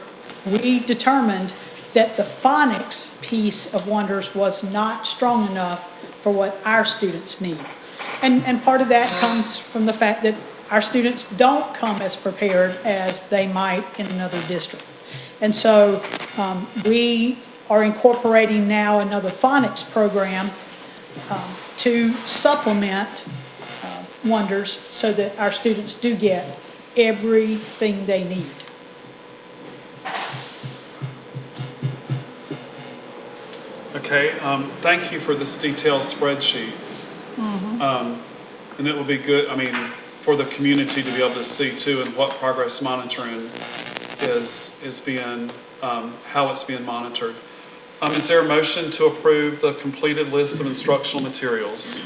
we determined that the phonics piece of Wonders was not strong enough for what our students need. And part of that comes from the fact that our students don't come as prepared as they might in another district. And so we are incorporating now another phonics program to supplement Wonders so that our students do get everything they need. Okay, thank you for this detailed spreadsheet. And it will be good, for the community to be able to see too, and what progress monitoring is being, how it's being monitored. Is there a motion to approve the completed list of instructional materials?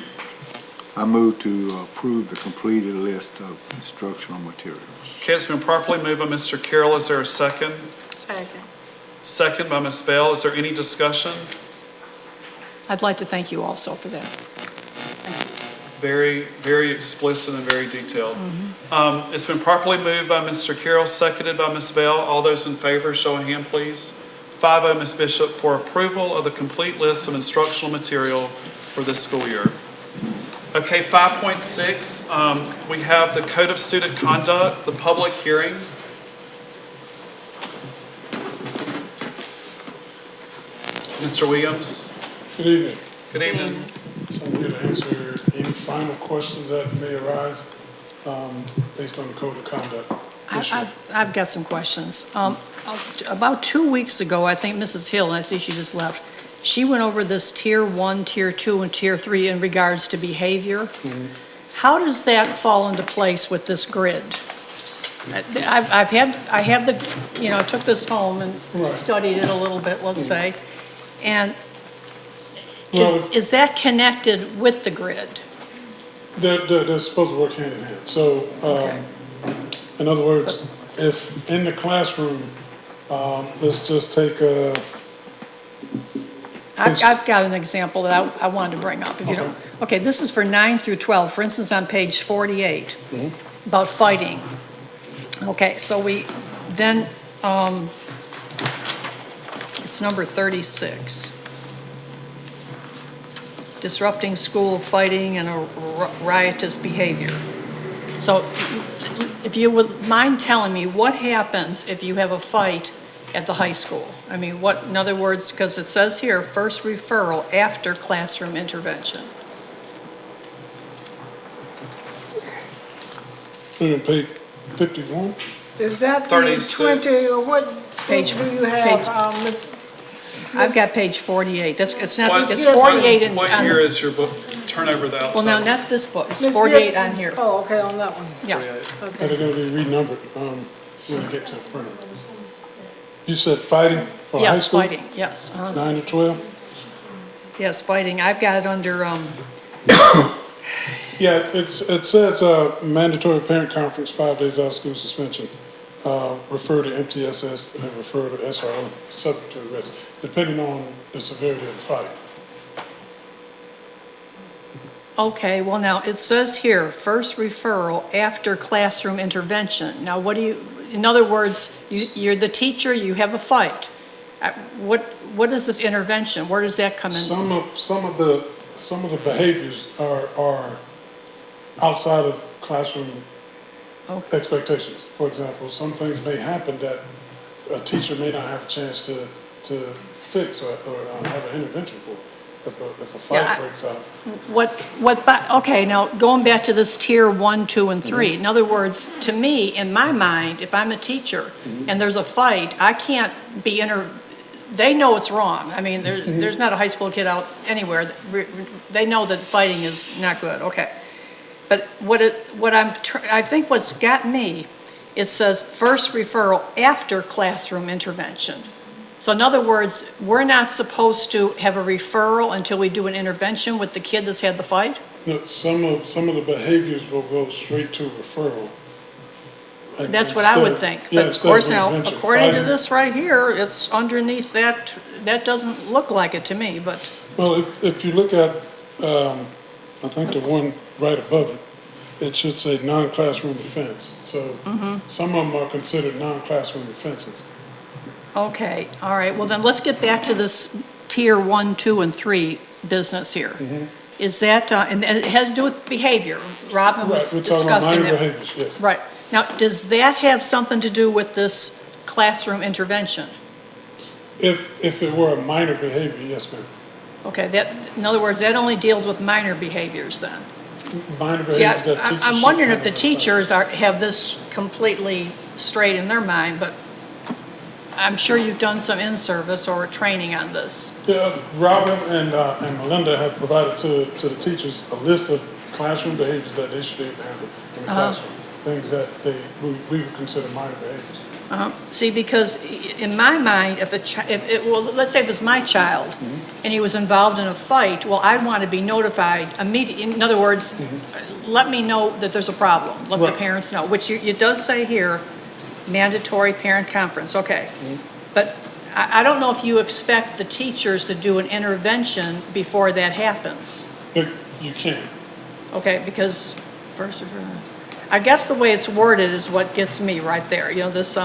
I move to approve the completed list of instructional materials. Okay, it's been properly moved by Mr. Carroll. Is there a second? Second. Second by Ms. Bell. Is there any discussion? I'd like to thank you also for that. Very, very explicit and very detailed. It's been properly moved by Mr. Carroll, seconded by Ms. Bell. All those in favor, show of hand, please. 5-0, Ms. Bishop, for approval of the complete list of instructional material for this school year. Okay, 5.6, we have the Code of Student Conduct, the public hearing. Mr. Williams. Good evening. Good evening. So I'm here to answer any final questions that may arise based on the code of conduct issue. I've got some questions. About 2 weeks ago, I think Mrs. Hill, and I see she just left, she went over this Tier 1, Tier 2, and Tier 3 in regards to behavior. How does that fall into place with this grid? I took this home and Right. studied it a little bit, let's say, and Well, is that connected with the grid? they're supposed to work hand in hand. So, in other words, if in the classroom, let's just take I've got an example that I wanted to bring up, if you don't. Okay, this is for 9 through 12, for instance, on page 48, about fighting. Okay, so then, it's number 36. Disrupting school fighting and a riotous behavior. So if you would mind telling me, what happens if you have a fight at the high school? In other words, because it says here, first referral after classroom intervention. on page 51. Is that the 36. 20, or what Page- do you have, Ms.? I've got page 48. It's not, What- it's 48 in. What on- year is your book? Turn over the outside. Well, no, not this book. It's Ms. 48 Gibson? on here. Oh, okay, on that one. Yeah. 48. And they're gonna be renumbered when we get to the printer. You said fighting for high Yes, school? fighting, yes. 9 to 12? Yes, fighting. I've got it under, Yeah, it says mandatory parent conference, 5 days out of school suspension. Refer to MTSS and refer to SRO, subject to arrest, depending on the severity of the fight. okay, well now, it says here, first referral after classroom intervention. Now, in other words, you're the teacher, you have a fight. What is this intervention? Where does that come in? Some of the behaviors are outside of classroom Okay. expectations. For example, some things may happen that a teacher may not have a chance to fix or have an intervention for. if a Yeah, fight breaks out. Okay, now, going back to this tier 1, 2, and 3, in other words, to me, in my mind, if I'm a teacher and there's a fight, I can't be they know it's wrong. I mean, there's not a high school kid out anywhere, they know that fighting is not good, okay. But I think what's got me, it says first referral after classroom intervention. So in other words, we're not supposed to have a referral until we do an intervention with the kid that's had the fight? No, some of the behaviors will go straight to referral. That's what I would think. But of course now, according to this right here, it's underneath that, that doesn't look like it to me, but, Well, if you look at, I think the one right above it, it should say non-classroom offense. So some of them are considered non-classroom offenses. okay, all right. Well, then let's get back to this tier 1, 2, and 3 business here. Is that, and it has to do with behavior. Robin was Right, we're talking about discussing minor that. behaviors, yes. Right. Now, does that have something to do with this classroom intervention? If it were a minor behavior, yes, ma'am. Okay, in other words, that only deals with minor behaviors then? Minor See, behaviors that teachers I'm should wondering if the handle. teachers have this completely straight in their mind, but I'm sure you've done some in-service or training on this. Yeah, Robin and Melinda have provided to the teachers a list of classroom behaviors that they should be able to handle in the classroom. Things that we would consider minor behaviors. See, because in my mind, well, let's say it was my child, and he was involved in a fight, well, I'd want to be notified immediately. In other words, let me know that there's a problem. Let the Right. parents know, which it does say here, mandatory parent conference, okay. But I don't know if you expect the teachers to do an intervention before that happens. But you can. Okay, because I guess the way it's worded is what gets me right there. You know, this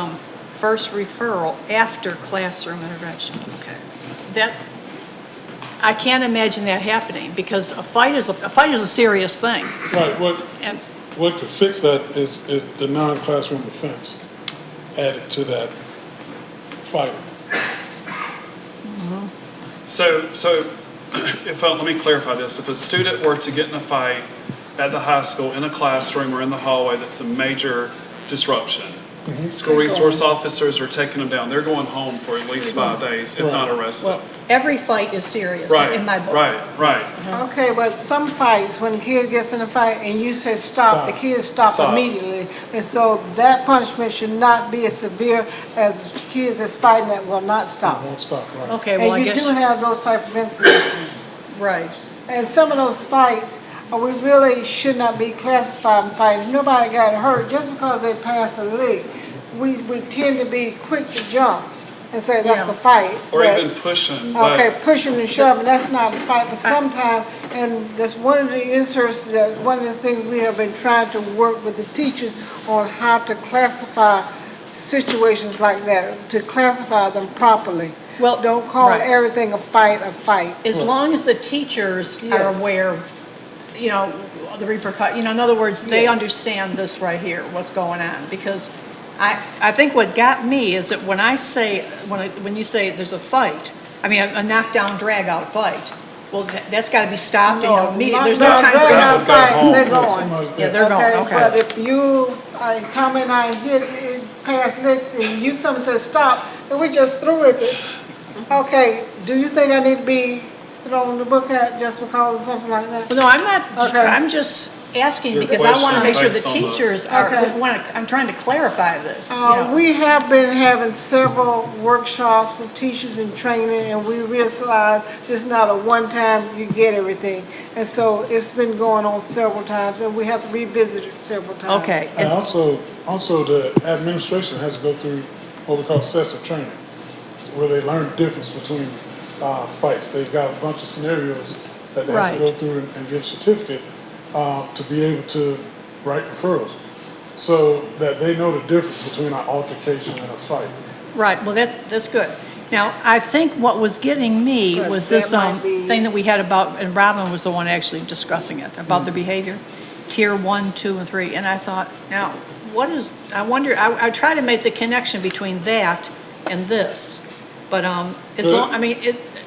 first referral after classroom intervention. Okay, that I can't imagine that happening because a fight is a serious thing. Right, And what could fix that is the non-classroom offense added to that fight. So let me clarify this. If a student were to get in a fight at the high school, in a classroom or in the hallway, that's a major disruption. School resource officers are taking them down. They're going home for at least 5 days, if not arrested. well, every fight is serious Right, in my book. right. Okay, but some fights, when a kid gets in a fight and you say stop, the kids stop Stop. immediately. And so that punishment should not be as severe as kids that's fighting that will not stop. Won't stop, right. Okay, well, I And you guess do have those type of incidents. right. And some of those fights, we really should not be classified fighting. Nobody got hurt just because they passed a lick. We tend to be quick to jump and say that's a fight. Or but- even pushing. but- Okay, pushing and shoving, that's not a fight, but sometimes, and that's one of the inserts, that one of the things we have been trying to work with the teachers on how to classify situations like that, to classify them properly. Well, Don't call right. everything a fight. As long as the teachers are Yes. aware, you know, the repercussion, you know, in other words, they Yes. understand this right here, what's going on. Because I think what got me is that when you say there's a fight, I mean, a knockdown, drag-out fight, well, that's got to be stopped and immediately. There's no time to They're not go. fighting, they're going. Somebody's Yeah, there. they're going, But okay. if you, Tommy and I hit past licks and you come and say stop, and we just threw it. Okay, do you think I need to be thrown in the book at just because of something like that? Well, no, I'm not, Okay. I'm just asking Your because I want to question make sure the based on the- teachers Okay. I'm trying to clarify this, you know. We have been having several workshops with teachers in training, and we realize it's not a one-time you get everything. And so it's been going on several times, and we have to revisit it several times. Okay. And also the administration has to go through what we call sets of training, where they learn the difference between fights. They've got a bunch of scenarios that they have Right. to go through and get a certificate to be able to write referrals, so that they know the difference between an altercation and a fight. Right, well, that's good. Now, I think what was getting me But was that this might be- thing that we had about, and Robin was the one actually discussing it, about the behavior, tier 1, 2, and 3. And I thought, now, I try to make the connection between that and this. But, as long, I mean,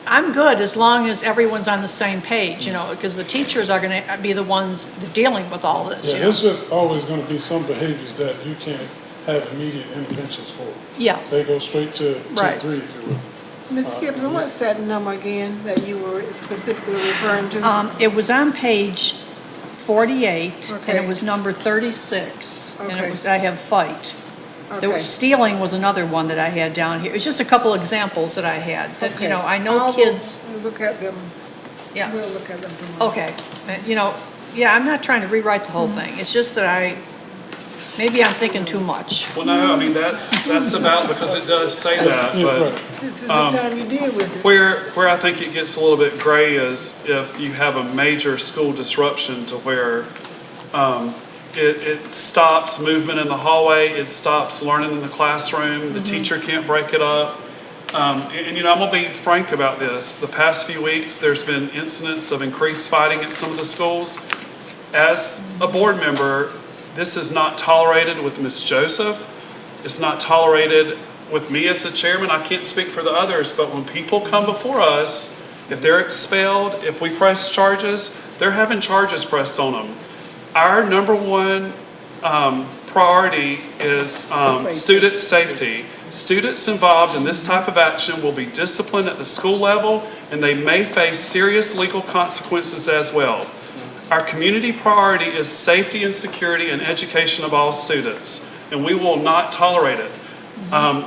I'm good as long as everyone's on the same page, you know, because the teachers are gonna be the ones dealing with all this, Yeah, you know? there's just always gonna be some behaviors that you can't have immediate interventions for. Yeah, They go straight to Right. 3, if you will. Ms. Gibson, what's that number again that you were specifically referring to? it was on page 48, and Okay. it was number 36, and Okay. it was, I have fight. There Okay. was stealing was another one that I had down here. It's just a couple examples that I had, that, you Okay. know, I know I'll kids, Look at them, yeah, we'll look at them tomorrow. okay. You know, yeah, I'm not trying to rewrite the whole thing. It's just that maybe I'm thinking too much. Well, no, I mean, that's about, because it does say that, Yeah, but right. This is the time you deal with it. where I think it gets a little bit gray is if you have a major school disruption to where it stops movement in the hallway, it stops learning in the classroom, the teacher can't break it up. And, you know, I'm gonna be frank about this. The past few weeks, there's been incidents of increased fighting at some of the schools. As a board member, this is not tolerated with Ms. Joseph. It's not tolerated with me as the chairman. I can't speak for the others, but when people come before us, if they're expelled, if we press charges, they're having charges pressed on them. Our number one priority is student safety. Students involved in this type of action will be disciplined at the school level, and they may face serious legal consequences as well. Our community priority is safety and security and education of all students, and we will not tolerate it.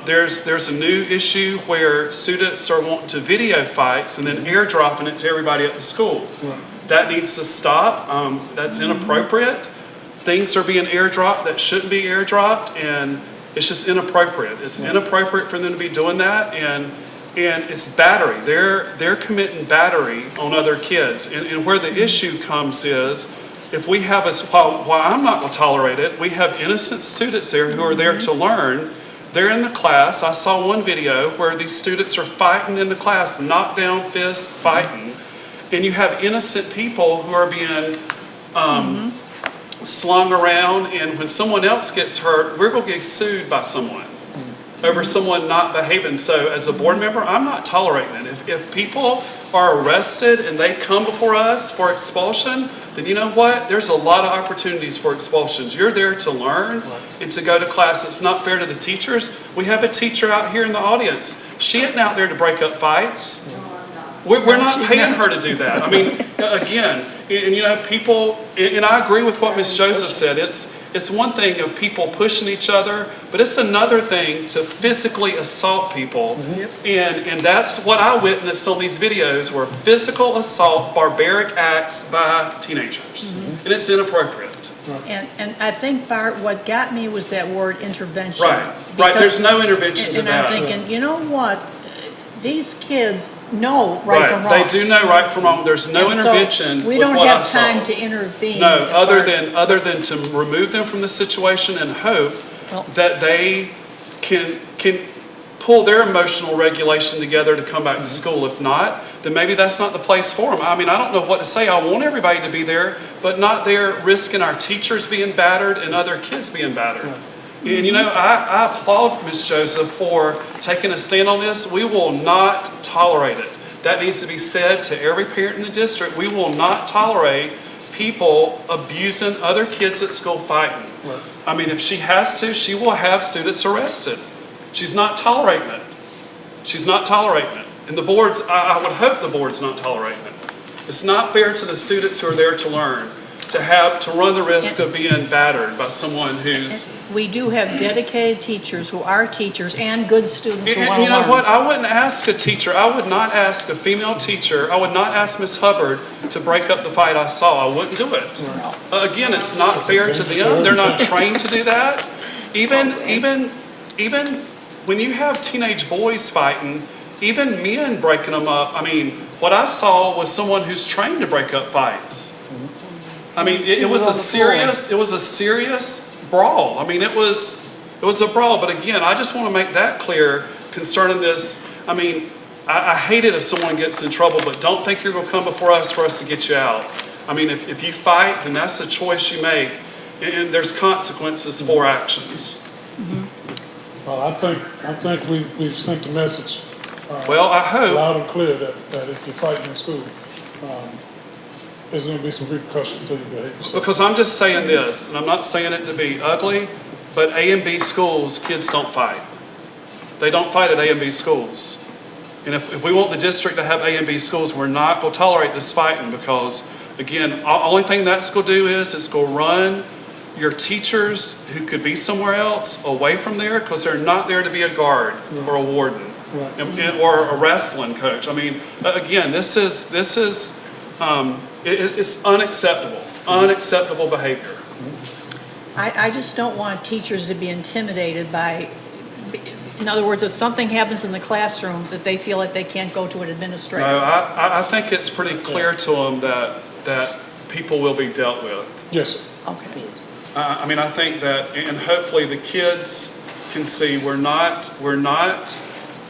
There's a new issue where students are wanting to video fights and then airdropping it to everybody at the school. That needs to stop. That's inappropriate. Things are being airdropped that shouldn't be airdropped, and it's just inappropriate. It's inappropriate for them to be doing that, and it's battery. They're committing battery on other kids. And where the issue comes is, if we have while I'm not going to tolerate it, we have innocent students there who are there to learn. They're in the class. I saw one video where these students are fighting in the class, knockdown fists, fighting. And you have innocent people who are being slung around, and when someone else gets hurt, we're going to get sued by someone over someone not behaving. So as a board member, I'm not tolerating it. If people are arrested and they come before us for expulsion, then you know what? There's a lot of opportunities for expulsions. You're there to learn and to go to class. It's not fair to the teachers. We have a teacher out here in the audience. She isn't out there to break up fights. We're not paying her to do that. I mean, again, and you know, people, and I agree with what Ms. Joseph said. It's one thing of people pushing each other, but it's another thing to physically assault people. And that's what I witnessed on these videos, were physical assault, barbaric acts by teenagers. And it's inappropriate. And I think, Bart, what got me was that word intervention. Right. Because- There's no intervention to And that. I'm thinking, you know what? These kids know right from wrong. They do know right from wrong. There's no And so intervention we with don't what I have saw. time to intervene. No, as other than to remove them from the situation and hope Well- that they can pull their emotional regulation together to come back to school. If not, then maybe that's not the place for them. I mean, I don't know what to say. I want everybody to be there, but not there risking our teachers being battered and other kids being battered. And you know, I applaud Ms. Joseph for taking a stand on this. We will not tolerate it. That needs to be said to every parent in the district. We will not tolerate people abusing other kids at school, fighting. I mean, if she has to, she will have students arrested. She's not tolerating it. She's not tolerating it. And the boards, I would hope the board's not tolerating it. It's not fair to the students who are there to learn to run the risk of being battered by someone who's. We do have dedicated teachers who are teachers and good students who want And to you know learn. what? I wouldn't ask a teacher, I would not ask a female teacher, I would not ask Ms. Hubbard to break up the fight I saw. I wouldn't do it. Again, it's not fair to them. They're not trained to do that. Even when you have teenage boys fighting, even men breaking them up, I mean, what I saw was someone who's trained to break up fights. I mean, it was a serious brawl. I mean, it was a brawl. But again, I just want to make that clear concerning this. I mean, I hate it if someone gets in trouble, but don't think you're going to come before us for us to get you out. I mean, if you fight, then that's a choice you make, and there's consequences for actions. Well, I think we've sent the message Well, I hope, loud and clear that if you're fighting in school, there's gonna be some repercussions to your behavior. because I'm just saying this, and I'm not saying it to be ugly, but A and B schools, kids don't fight. They don't fight at A and B schools. And if we want the district to have A and B schools, we're not gonna tolerate this fighting because, again, the only thing that's gonna do is it's gonna run your teachers who could be somewhere else away from there because they're not there to be a guard or a warden or a wrestling coach. I mean, again, it's unacceptable behavior. I just don't want teachers to be intimidated by, in other words, if something happens in the classroom, that they feel like they can't go to an administrator. No, I think it's pretty clear to them that people will be dealt with. Yes, sir. Okay. I mean, I think that, and hopefully the kids can see we're not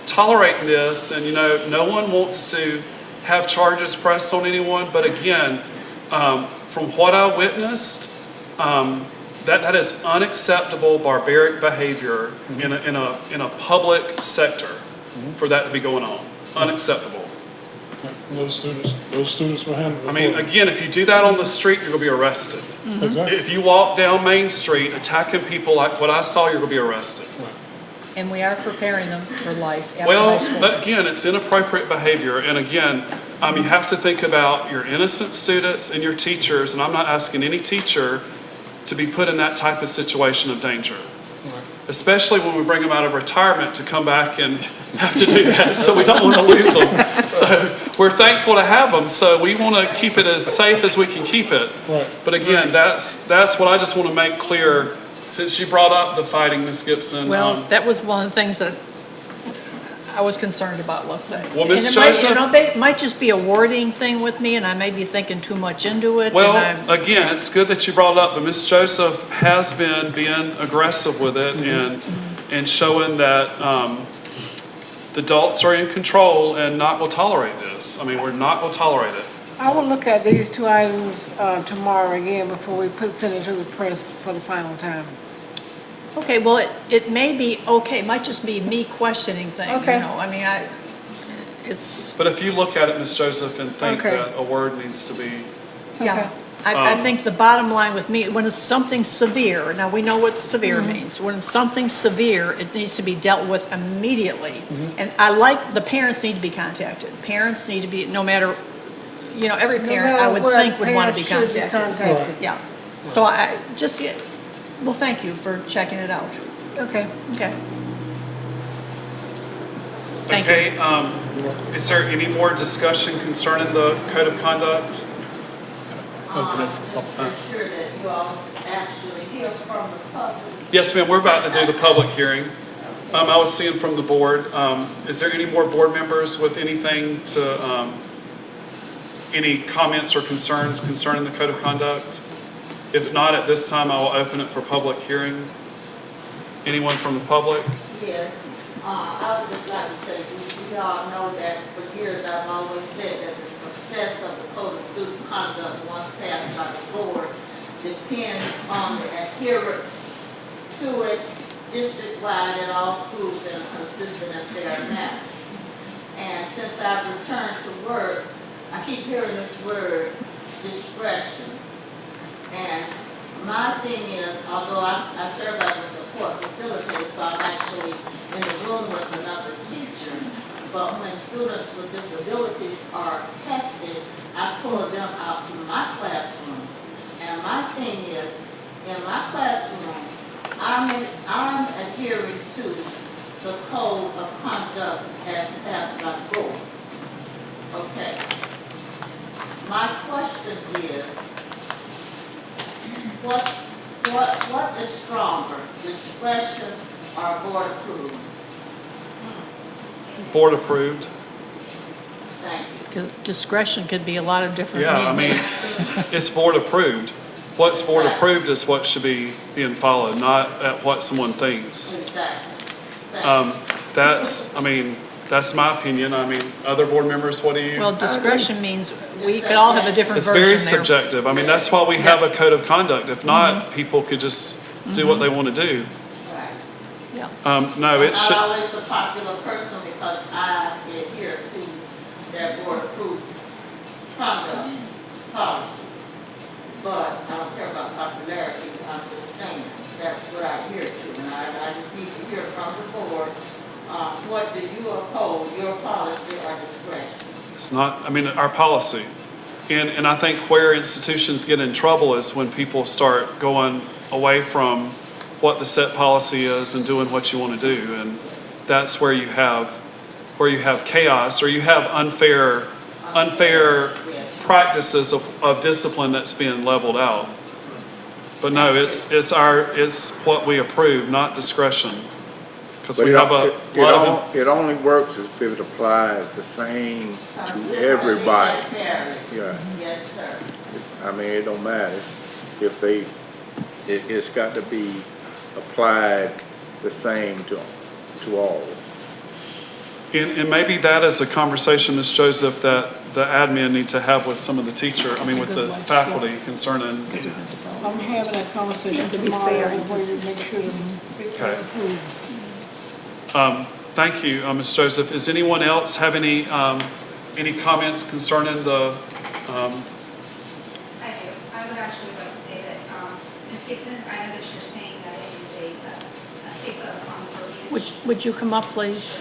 tolerating this, and no one wants to have charges pressed on anyone. But again, from what I witnessed, that is unacceptable, barbaric behavior in a public sector for that to be going on. Unacceptable. Those students will handle it. I mean, again, if you do that on the street, you're gonna be arrested. Exactly. If you walk down Main Street attacking people like what I saw, you're gonna be arrested. And we are preparing them for life after high Well, school. but again, it's inappropriate behavior, and again, you have to think about your innocent students and your teachers, and I'm not asking any teacher to be put in that type of situation of danger. Especially when we bring them out of retirement to come back and have to do that, so we don't want to lose them. So we're thankful to have them, so we want to keep it as safe as we can keep it. Right. But again, that's what I just want to make clear, since you brought up the fighting, Ms. Gibson. Well, that was one of the things that I was concerned about, let's say. Well, Ms. And it might- Joseph- It might just be a wording thing with me, and I may be thinking too much into it. Well, and I'm- again, it's good that you brought it up, but Ms. Joseph has been being aggressive with it and showing that the adults are in control and not will tolerate this. I mean, we're not going to tolerate it. I will look at these two items tomorrow again before we send it to the press for the final time. Okay, well, it may be okay, it might just be me questioning things, Okay. I mean, it's, But if you look at it, Ms. Joseph, and think Okay. that a word needs to be, yeah. I think the bottom line with me, when it's something severe, now we know what severe means. When it's something severe, it needs to be dealt with immediately. And the parents need to be contacted. Parents need to be, no matter, every parent, I would think, would want to be contacted. Yeah. So well, thank you for checking it out. Okay. Okay. Thank you. okay, is there any more discussion concerning the code of conduct? Just make sure that you all actually hear from the public. Yes, ma'am, we're about to do the public hearing. I was seeing from the board, is there any more board members with anything any comments or concerns concerning the code of conduct? If not, at this time, I will open it for public hearing. Anyone from the public? Yes, I would just like to say, we all know that for years I've always said that the success of the Code of Student Conduct once passed by the board depends on the adherence to it district-wide at all schools in a consistent and fair manner. And since I've returned to work, I keep hearing this word, discretion. And my thing is, although I serve as a support facilitator, so I'm actually in the room with another teacher, but when students with disabilities are tested, I pull them out to my classroom. And my thing is, in my classroom, I'm adhering to the code of conduct as passed by the board. Okay. My question is, what is stronger, discretion or board approved? Board approved. Thank you. 'Cause discretion could be a lot of different Yeah, I means. mean, it's board approved. What's board approved is what should be being followed, not at what someone thinks. Exactly. Thank you. That's my opinion. I mean, other board members, what do you? Well, discretion means we could all have a different It's version there. very subjective. I mean, that's why we have a code of conduct. If not, people could just do what they want to do. Right. Yeah. No, it I'm should, not always the popular person because I that board approved conduct policy. But I don't care about popularity, I'm just saying, that's what I hear too. And I just need to hear from the board, what do you oppose, your policy or discretion? It's not, I mean, our policy. And I think where institutions get in trouble is when people start going away from what the set policy is and doing what you want to do. And that's where you have chaos, or you have unfair practices of discipline that's being leveled out. But no, it's what we approve, not discretion. Because we have a lot of. It only works if it applies the same to everybody. Yeah. Yes, sir. I mean, it don't matter if it's got to be applied the same to all. And maybe that is a conversation, Ms. Joseph, that the admin need to have with some of the with the faculty concerning. I'm having that conversation tomorrow, and we make sure that it's Okay. approved. Thank you, Ms. Joseph. Does anyone else have any comments concerning the, I do. I would actually like to say that, Ms. Gibson, I know that you're saying that it is a hiccup on verbiage. Would you come up, please?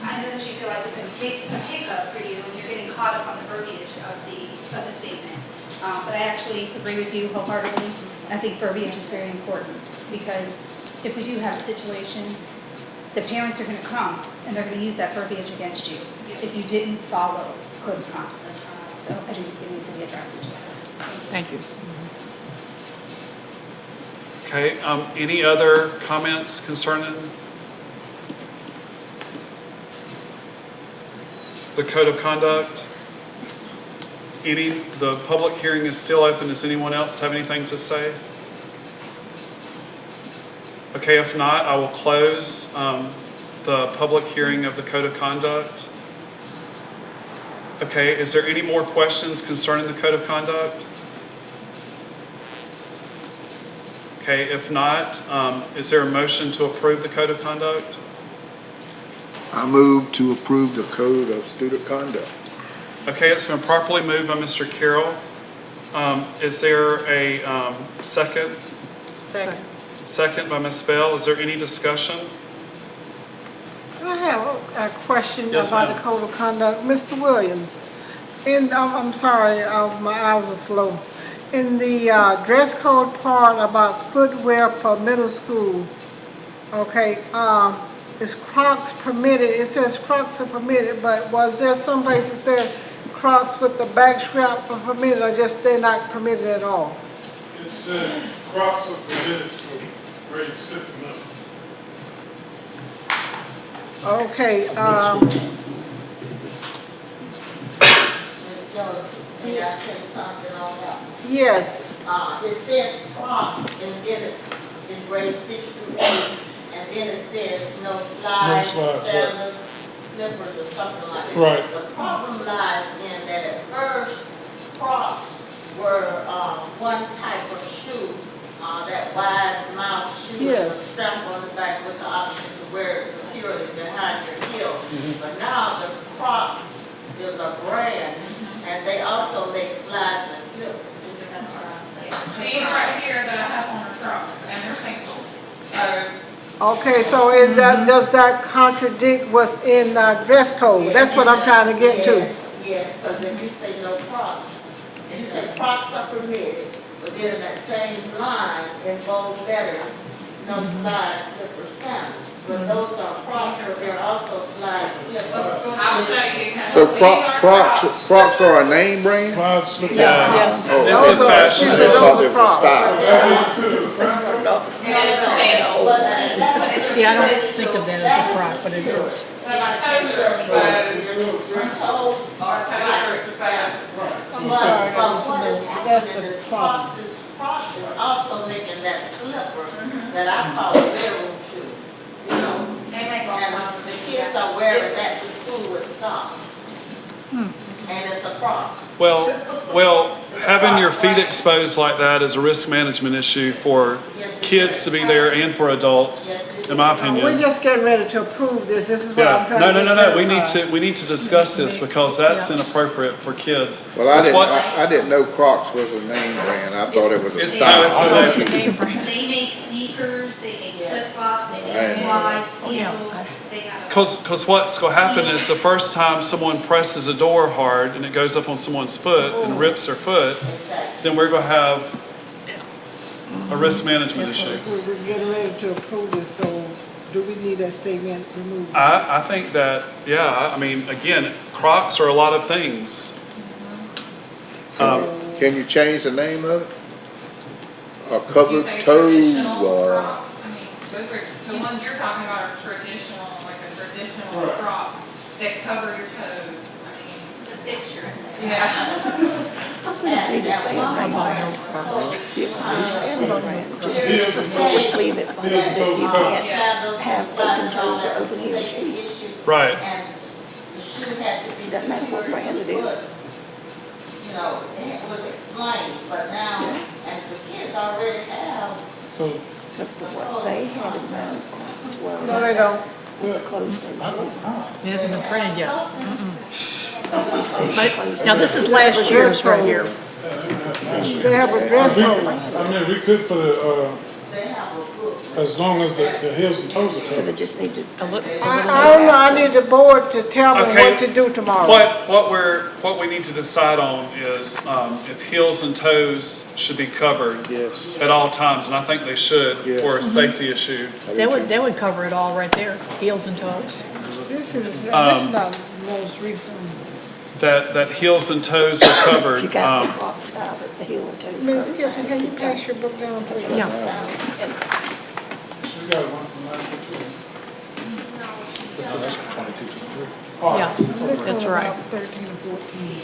I know that you feel like it's a hiccup for you and you're getting caught up on the verbiage of the statement. But I actually agree with you wholeheartedly. I think verbiage is very important because if we do have a situation, the parents are going to come and they're going to use that verbiage against you if you didn't follow code of conduct. So I think it needs to be addressed. Thank you. okay, any other comments concerning the code of conduct? The public hearing is still open. Does anyone else have anything to say? Okay, if not, I will close the public hearing of the code of conduct. Okay, is there any more questions concerning the code of conduct? Okay, if not, is there a motion to approve the code of conduct? I move to approve the code of student conduct. Okay, it's been properly moved by Mr. Carroll. Is there a second? Second. Second by Ms. Bell. Is there any discussion? I have a question Yes, about ma'am. the code of conduct. Mr. Williams, I'm sorry, my eyes were slow. In the dress code part about footwear for middle school, okay, is Crocs permitted? It says Crocs are permitted, but was there someplace that said Crocs with the back strap are permitted, or just they're not permitted at all? It said Crocs are permitted for grade 6 and up. Okay, Ms. Joseph, may I say something on that? yes, It says Crocs in grade 6 through 8, and then it says no slides, slides, right. sandals, slippers, or something like that. Right. The problem lies in that at first, Crocs were one type of shoe, that wide mouth shoe that was Yes. strapped on the back with the option to wear it securely behind your heel. But now the Croc is a brand, and they also make slides and slippers. These right here that I have on are Crocs, and they're singles. So, okay, so is that, does that contradict what's in dress code? That's what I'm trying to get to. Yes, because if you say no Crocs, and you say Crocs are permitted, but then in that same line, in bold letters, no slides, slippers, sandals. But those are Crocs, but they're also slides, slippers. I'll show you. So These are Crocs are a name brand? Slide slip. Yes. Oh, It's a fashion. I thought it was a style. It is a sandal. See, I don't think of that as a Croc, but it is. So my toes are exposed. Your toes are Our toes are exposed. But what is That's happening the is problem. Crocs is also making that slipper that I call a bedroom shoe. You know, They make all and kinds of the kids are wearing that to school with socks. And it's a Croc. Well, having your feet exposed like that is a risk management issue for kids to be there and for adults. Yes, it in my opinion. We're just getting ready to approve this. This is what I'm Yeah, trying to no, get we clarified. need to discuss this because that's inappropriate for kids. Well, It's what- I didn't know Crocs was a name brand. I thought it was a It's style. not. They make sneakers, they make flip-flops, they make slides, sandals, they got. Cause what's gonna happen is the first time someone presses a door hard and it goes up on someone's foot and rips their foot, then we're gonna have a risk management issues. We're getting ready to approve this, so do we need that statement removed? I think that, yeah, I mean, again, Crocs are a lot of things. Can you change the name of it? A You covered say toe, traditional Crocs, I mean, those are, the ones you're talking about are traditional, like a traditional Right. Croc that cover your toes, I mean. The picture in there. Yeah. Need to say it right now. Just leave it, that you can't have open toes or open heel shoes. Right. And the shoe had to be Doesn't matter what secured brand to it the is. foot. You know, it was explained, but now, and the kids already have, So, Because what they had in mind was. No, they don't. Was a closed toe shoe. It hasn't been printed yet. But Now, this is last year's right here. They have a dress code. I mean, we could put a, they have a book. as long as the heels and toes are So they covered. just need to. I don't know, I need the board to tell me Okay. what to do tomorrow. What we need to decide on is, if heels and toes should be covered yes. at all times, and I think they should Yes. for a safety issue. They would cover it all right there, heels and toes. This is not the most recent. That heels and toes are covered. If you got the Crocs style, but the heel and toes. Ms. covered. Gibson, can you pass your book down, please? Yeah. We got one from last year, too. This is, 22, 23. Oh, Yeah, that's right. About 13 and 14.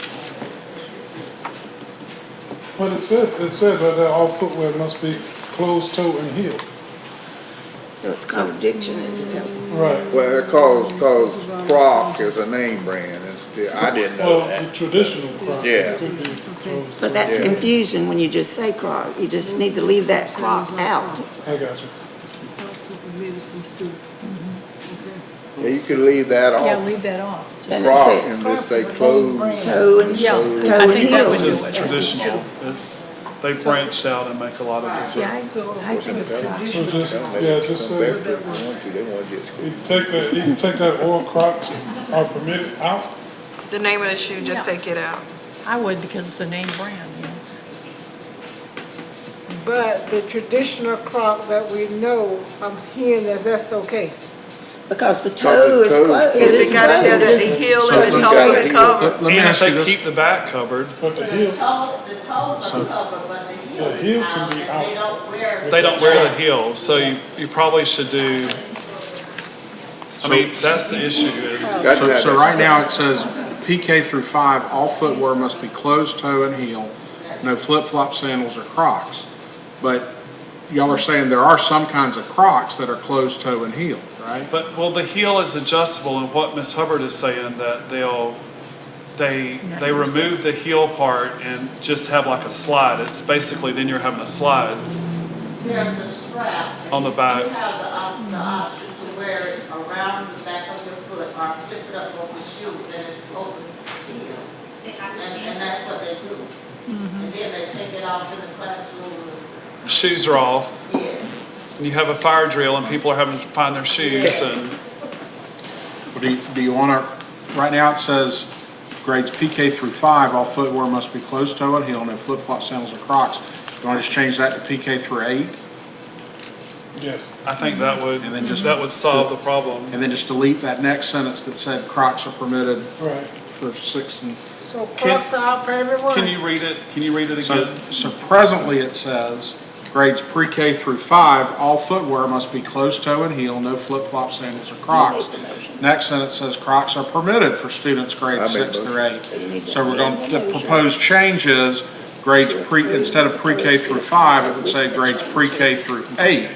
But it says right there, all footwear must be closed toe and heel. So it's contradiction itself. Right. Well, it calls Croc is a name brand and still, I didn't know Well, that. the traditional Crocs Yeah. could be closed. But that's Yeah. confusing when you just say Croc. You just need to leave that Croc out. I got you. Yeah, you could leave that Yeah, off, leave that off. And it Croc, said and just say closed. toe and, Yeah, toe I and think heel. that this would is traditional. They've branched out and make a lot of Yeah, decisions. I think it's So just, yeah, just say, Barefoot if they want to, they want to get school. you can take that or Crocs are permitted out. The name of the shoe, just take it out. I would because it's a name brand, yes. But the traditional Croc that we know, I'm hearing that that's okay. Because the toe is toes closed. closed. It They is gotta have the closed. heel So and the you toe gotta is heel. covered. Let me And if ask you they this. keep the back covered, But the The heel, toes are covered, but the heel The heel is can out, be and out. they don't wear. they don't wear the heel, so you probably should do, I mean, that's the issue is, Got to have So that. right now it says PK through 5, all footwear must be closed toe and heel, no flip-flop sandals or Crocs. But y'all are saying there are some kinds of Crocs that are closed toe and heel, right? but, well, the heel is adjustable, and what Ms. Hubbard is saying, that they remove the heel part and just have like a slide. It's basically, then you're having a slide There's a strap. on the back. You have the option to wear it around the back of your foot or flip it up over the shoe, and it's open heel. They have to And stand. that's what they do. And then they take it off in the classroom. Shoes are off, Yes. and you have a fire drill, and people are having to find their shoes, and Do you want to, right now it says grades PK through 5, all footwear must be closed toe and heel, no flip-flop sandals or Crocs. You want to just change that to PK through 8? yes. I think that would, And then just- that would solve the problem. And then just delete that next sentence that said Crocs are permitted Right. for 6 and. So Crocs are out for everyone? Can you read it? Can you read it again? So presently it says, grades pre-K through 5, all footwear must be closed toe and heel, no flip-flop sandals or Crocs. Next sentence says Crocs are permitted for students grades I make 6 through 8. So So we're going, the proposed change is grades instead of pre-K through 5, it would say grades pre-K through 8.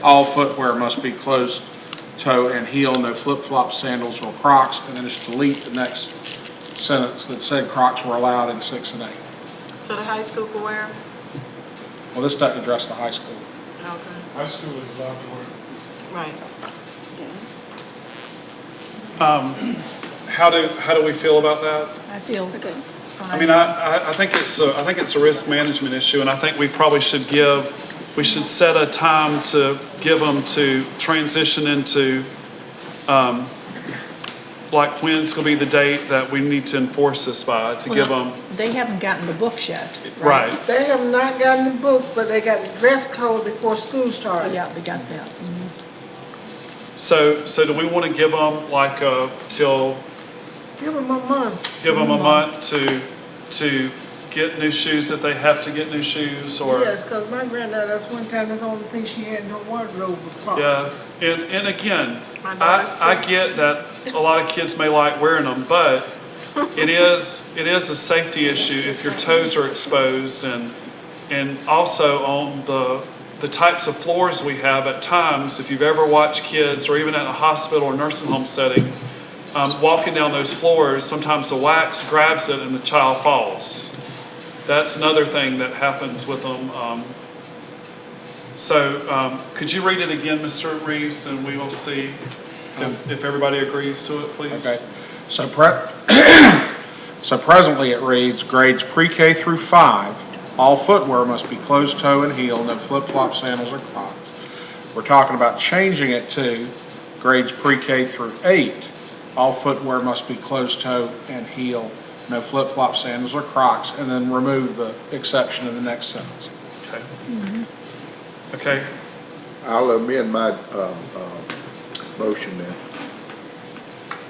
All footwear must be closed toe and heel, no flip-flop sandals or Crocs, and then just delete the next sentence that said Crocs were allowed in 6 and 8. So the high school can wear 'em? Well, this doesn't address the high school. Okay. High school is allowed to wear Right. How do we feel about that? I feel Okay. I mean, I think it's a risk management issue, and I think we probably should set a time to give them to transition into, like when's gonna be the date that we need to enforce this by, to give them, They haven't gotten the books yet. right. They have not gotten the books, but they got the dress code before school started. Yeah, they got that. So do we wanna give them like till, Give them a month. give them a month to get new shoes if they have to get new shoes, or? Yes, because my granddad, that's one time, that's the only thing she had in her wardrobe was Crocs. Yeah, and again, My daughters I too. get that a lot of kids may like wearing them, but it is a safety issue if your toes are exposed, and also on the types of floors we have at times, if you've ever watched kids, or even at a hospital or nursing home setting, walking down those floors, sometimes the wax grabs it and the child falls. That's another thing that happens with them. Could you read it again, Mr. Reeves, and we will see if everybody agrees to it, please? Okay. So presently it reads, grades pre-K through 5, all footwear must be closed toe and heel, no flip-flop, sandals, or Crocs. We're talking about changing it to grades pre-K through 8, all footwear must be closed toe and heel, no flip-flop, sandals, or Crocs, and then remove the exception in the next sentence. Okay. Okay, I'll amend my, motion then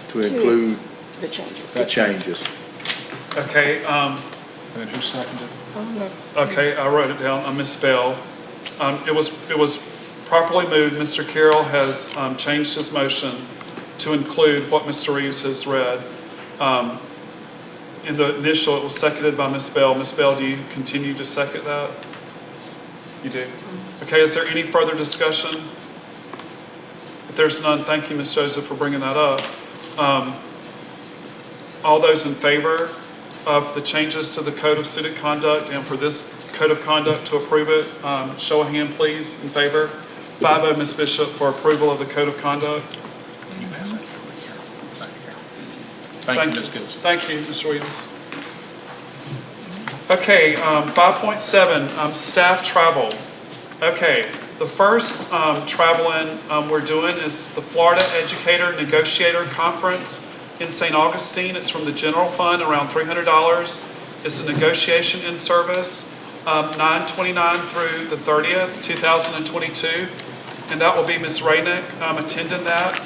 to include The changes. the changes. okay, And then who seconded? okay, I wrote it down, Ms. Bell. It was properly moved, Mr. Carroll has changed his motion to include what Mr. Reeves has read. In the initial, it was seconded by Ms. Bell. Ms. Bell, do you continue to second that? You do? Okay, is there any further discussion? If there's none, thank you, Ms. Joseph, for bringing that up. All those in favor of the changes to the Code of Student Conduct and for this Code of Conduct to approve it, show of hand, please, in favor. 5-0, Ms. Bishop, for approval of the Code of Conduct. Thank you, Ms. Gibson. Thank you, Mr. Williams. Okay, 5.7, staff travel. Okay, the first traveling we're doing is the Florida Educator Negotiator Conference in St. Augustine. It's from the general fund, around $300. It's a negotiation in service, 9/29 through the 30th, 2022. And that will be Ms. Rainick attending that.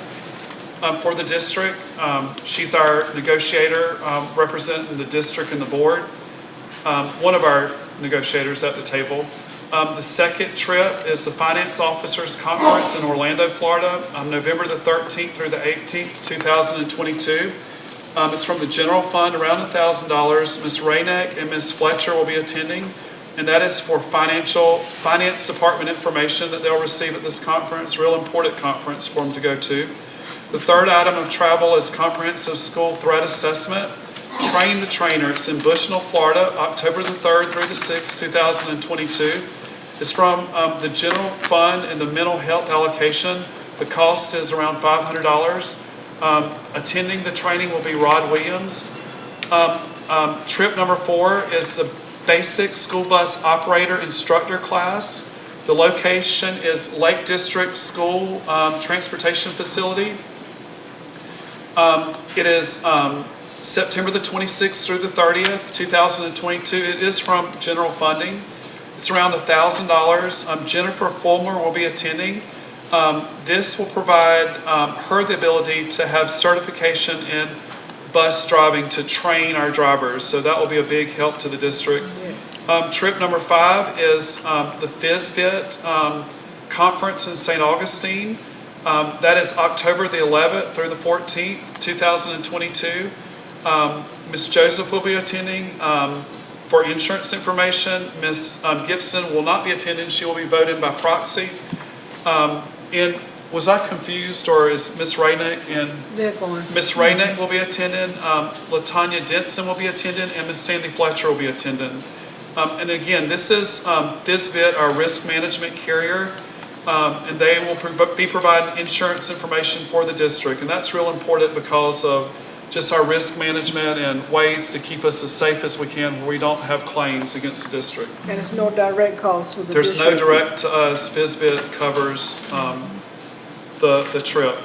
For the district. She's our negotiator representing the district and the board. One of our negotiators at the table. The second trip is the Finance Officers Conference in Orlando, Florida, November the 13th through the 18th, 2022. It's from the general fund, around $1,000. Ms. Rainick and Ms. Fletcher will be attending, and that is for finance department information that they'll receive at this conference. Real important conference for them to go to. The third item of travel is Comprehensive School Threat Assessment. Train the Trainer. It's in Bushnell, Florida, October the 3rd through the 6th, 2022. It's from the general fund and the mental health allocation. The cost is around $500. Attending the training will be Rod Williams. Trip number 4 is the Basic School Bus Operator Instructor class. The location is Lake District School Transportation Facility. It is September the 26th through the 30th, 2022. It is from general funding. It's around $1,000. Jennifer Fulmer will be attending. This will provide her the ability to have certification in bus driving to train our drivers. So that will be a big help to the district. Trip number 5 is the FISBIT conference in St. Augustine. That is October the 11th through the 14th, 2022. Ms. Joseph will be attending for insurance information. Ms. Gibson will not be attending. She will be voted by proxy. And was I confused, or is Ms. Rainick and They're going. Ms. Rainick will be attending, LaTanya Denson will be attending, and Ms. Sandy Fletcher will be attending. And again, this is FISBIT, our risk management carrier. and they will be providing insurance information for the district. And that's real important because of just our risk management and ways to keep us as safe as we can where we don't have claims against the district. And it's no direct cost to the There's district. no direct to us. FISBIT covers the trip.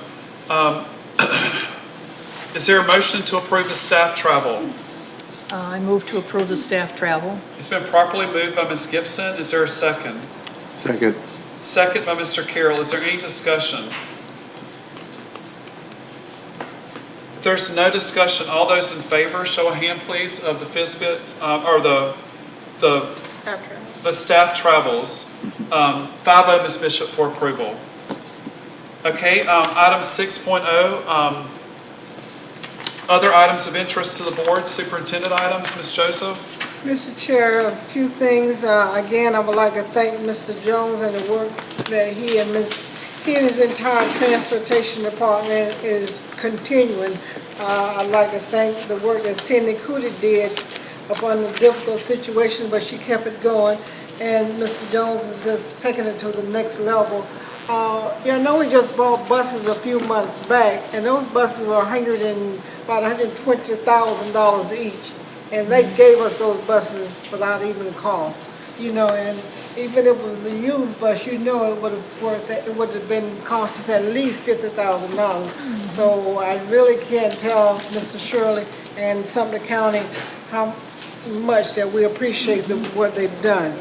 Is there a motion to approve the staff travel? I move to approve the staff travel. It's been properly moved by Ms. Gibson. Is there a second? Second. Second by Mr. Carroll. Is there any discussion? If there's no discussion, all those in favor, show a hand, please, of the FISBIT, or the staff travels. 5-0, Ms. Bishop, for approval. Okay, item 6.0, other items of interest to the board, superintendent items, Ms. Joseph? Mr. Chair, a few things. Again, I would like to thank Mr. Jones and the work that he and his entire transportation department is continuing. I'd like to thank the work that Cindy Cootie did upon the difficult situation, but she kept it going. And Mr. Jones is just taking it to the next level. You know, we just bought buses a few months back, and those buses were about $120,000 each. And they gave us those buses without even cost, you know, and even if it was a used bus, you know it would have been cost us at least $50,000. So I really can't tell Mr. Shirley and Sumter County how much that we appreciate what they've done.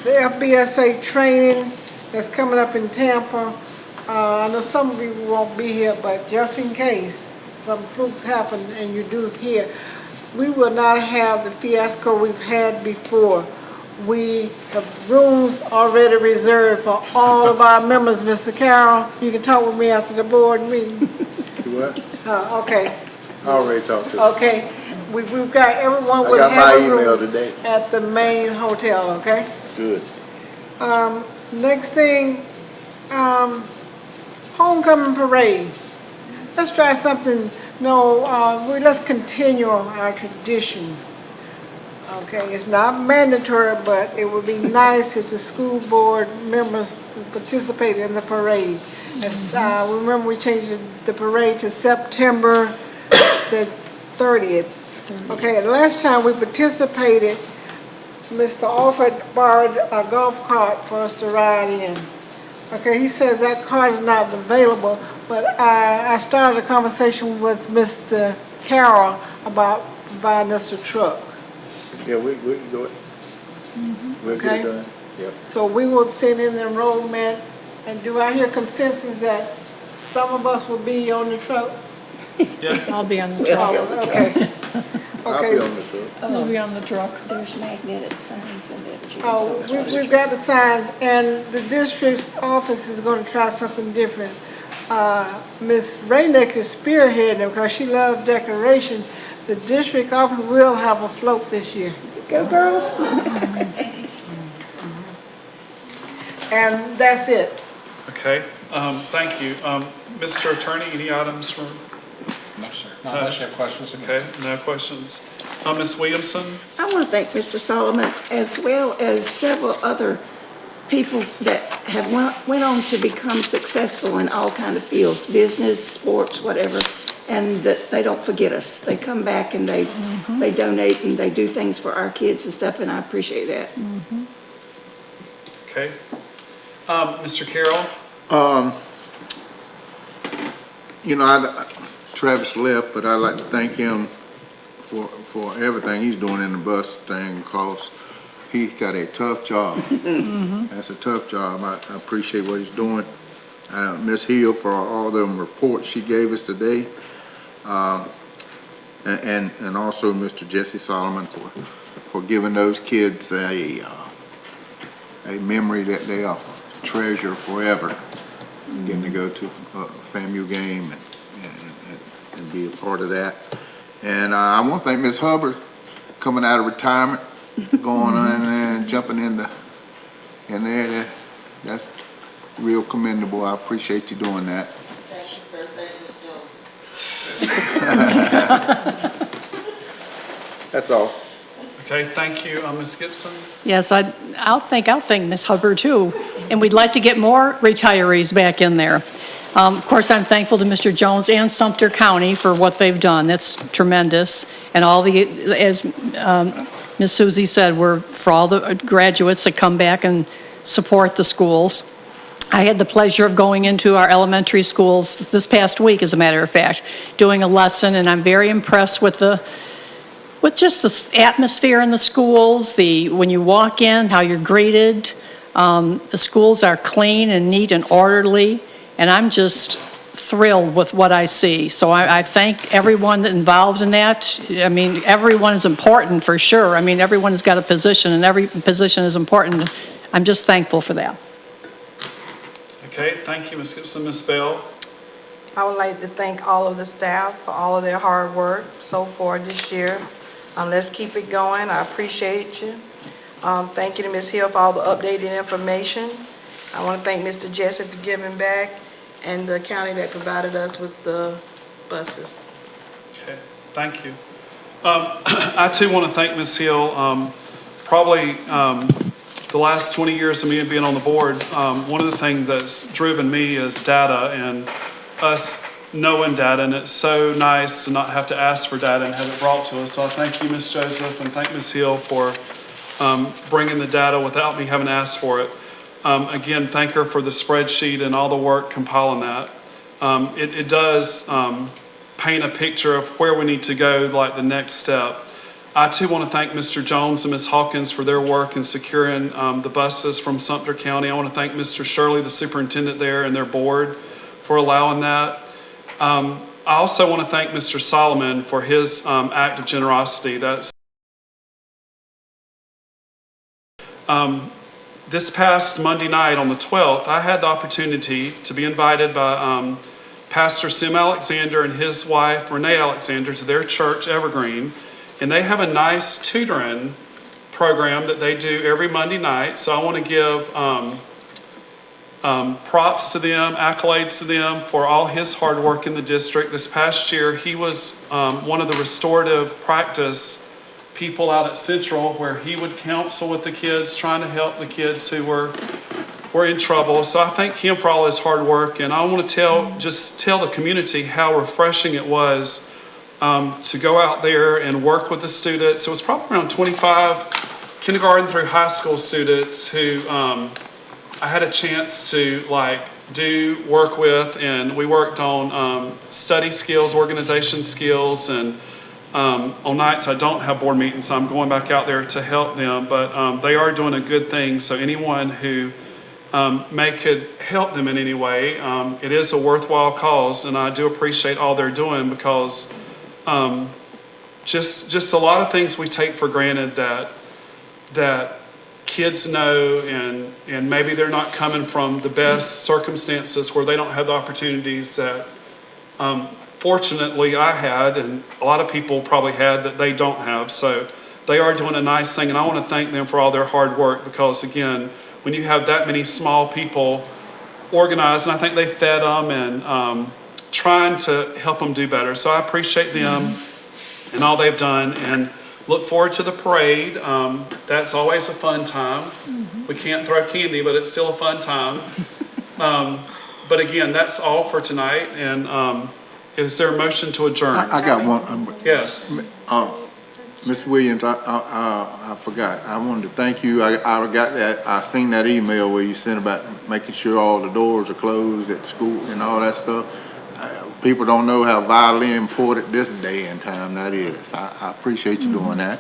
The FBSA training that's coming up in Tampa, I know some of you won't be here, but just in case some flukes happen and you do hear, we will not have the fiasco we've had before. We have rooms already reserved for all of our members. Mr. Carroll, you can talk with me after the board meeting. What? Okay. I already talked to him. Okay. We've got everyone I will got have my a room email today. at the main hotel, okay? Good. Next thing, homecoming parade. Let's try something. No, let's continue our tradition. Okay, it's not mandatory, but it would be nice if the school board members participated in the parade. Remember, we changed the parade to September the 30th. Okay, the last time we participated, Mr. Alford borrowed a golf cart for us to ride in. Okay, he says that cart is not available, but I started a conversation with Mr. Carroll about buying us a truck. Yeah, we can do it. We'll get Okay. it done. Yep. So we will send in the enrollment, and do I hear consensus that some of us will be on the truck? I'll be on the truck. Okay. I'll Okay. be on the truck. I'll be on the truck. There's magnetic signs in there. that you can Oh, post. we've got the signs, and the district's office is gonna try something different. Ms. Rainick is spearheading because she loves decoration. The district office will have a float this year. Go girls. And that's it. Okay, thank you. Mr. Attorney, any items from, No, sir. Not unless you have questions. okay, no questions. Ms. Williamson? I want to thank Mr. Solomon as well as several other people that have went on to become successful in all kind of fields, business, sports, whatever, and that they don't forget us. They come back and they donate and they do things for our kids and stuff, and I appreciate that. Okay. Mr. Carroll? You know, Travis left, but I'd like to thank him for everything he's doing in the bus thing, because he's got a tough job. That's a tough job. I appreciate what he's doing. Ms. Hill for all them reports she gave us today. And also Mr. Jesse Solomon for giving those kids a memory that they'll treasure forever. Getting to go to a FAMU game and be a part of that. And I want to thank Ms. Hubbard coming out of retirement, going on there and jumping in there. That's real commendable. I appreciate you doing that. Thank you, sir. Thank you, Ms. Jones. That's all. Okay, thank you. Ms. Gibson? Yes, I'll thank Ms. Hubbard too. And we'd like to get more retirees back in there. Of course, I'm thankful to Mr. Jones and Sumter County for what they've done. That's tremendous. And all the, as Ms. Susie said, for all the graduates that come back and support the schools. I had the pleasure of going into our elementary schools this past week, as a matter of fact, doing a lesson, and I'm very impressed with just the atmosphere in the schools, when you walk in, how you're greeted. The schools are clean and neat and orderly, and I'm just thrilled with what I see. So I thank everyone involved in that. I mean, everyone is important for sure. I mean, everyone's got a position, and every position is important. I'm just thankful for that. Okay, thank you, Ms. Gibson. Ms. Bell? I would like to thank all of the staff for all of their hard work so far this year. Let's keep it going. I appreciate you. Thank you to Ms. Hill for all the updated information. I want to thank Mr. Jessup for giving back and the county that provided us with the buses. Okay, thank you. I too want to thank Ms. Hill. Probably the last 20 years of me being on the board, one of the things that's driven me is data and us knowing data, and it's so nice to not have to ask for data and have it brought to us. So I thank you, Ms. Joseph, and thank Ms. Hill for bringing the data without me having to ask for it. Again, thank her for the spreadsheet and all the work compiling that. It does paint a picture of where we need to go, like the next step. I too want to thank Mr. Jones and Ms. Hawkins for their work in securing the buses from Sumter County. I want to thank Mr. Shirley, the superintendent there, and their board for allowing that. I also want to thank Mr. Solomon for his act of generosity. This past Monday night on the 12th, I had the opportunity to be invited by Pastor Sim Alexander and his wife Renee Alexander to their church, Evergreen, and they have a nice tutoring program that they do every Monday night. So I want to give props to them, accolades to them for all his hard work in the district. This past year, he was one of the restorative practice people out at Central, where he would counsel with the kids, trying to help the kids who were in trouble. So I thank him for all his hard work, and I want to tell the community how refreshing it was to go out there and work with the students. It was probably around 25 kindergarten through high school students who I had a chance to work with, and we worked on study skills, organization skills, and on nights I don't have board meetings, so I'm going back out there to help them, but they are doing a good thing. So anyone who could help them in any way, it is a worthwhile cause, and I do appreciate all they're doing, because just a lot of things we take for granted that kids know, and maybe they're not coming from the best circumstances where they don't have the opportunities that fortunately I had, and a lot of people probably had, that they don't have. So they are doing a nice thing, and I want to thank them for all their hard work, because again, when you have that many small people organized, and I think they fed them and trying to help them do better. So I appreciate them and all they've done, and look forward to the parade. That's always a fun time. We can't throw candy, but it's still a fun time. But again, that's all for tonight, and is there a motion to adjourn? I got one. Yes. Mr. Williams, I forgot. I wanted to thank you. I got that. I seen that email where you sent about making sure all the doors are closed at school and all that stuff. People don't know how vitally important this day and time that is. I appreciate you doing that.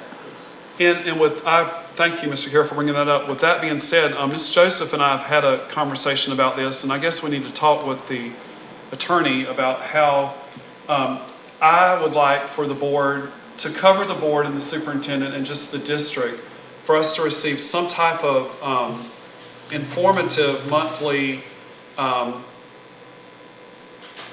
And I thank you, Mr. Carroll, for bringing that up. With that being said, Ms. Joseph and I have had a conversation about this, and I guess we need to talk with the attorney about how I would like for the board to cover the board and the superintendent and just the district, for us to receive some type of informative monthly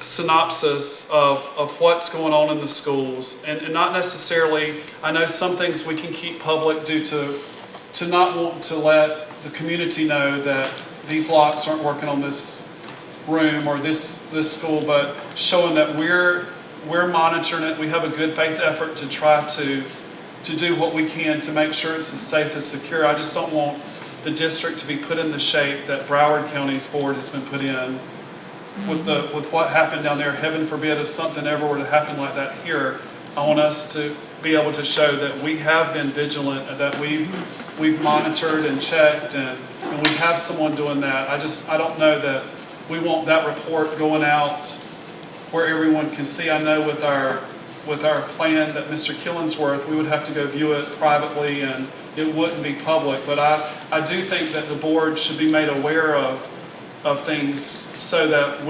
synopsis of what's going on in the schools, and not necessarily, I know some things we can keep public due to not want to let the community know that these locks aren't working on this room or this school, but showing that we're monitoring it. We have a good faith effort to try to to do what we can to make sure it's as safe as secure. I just don't want the district to be put in the shape that Broward County's board has been put in with what happened down there. Heaven forbid if something ever were to happen like that here, I want us to be able to show that we have been vigilant, and that we've monitored and checked, and we have someone doing that. I don't know that we want that report going out where everyone can see. I know with our plan that Mr. Killingsworth, we would have to go view it privately and it wouldn't be public, but I do think that the board should be made aware of things so that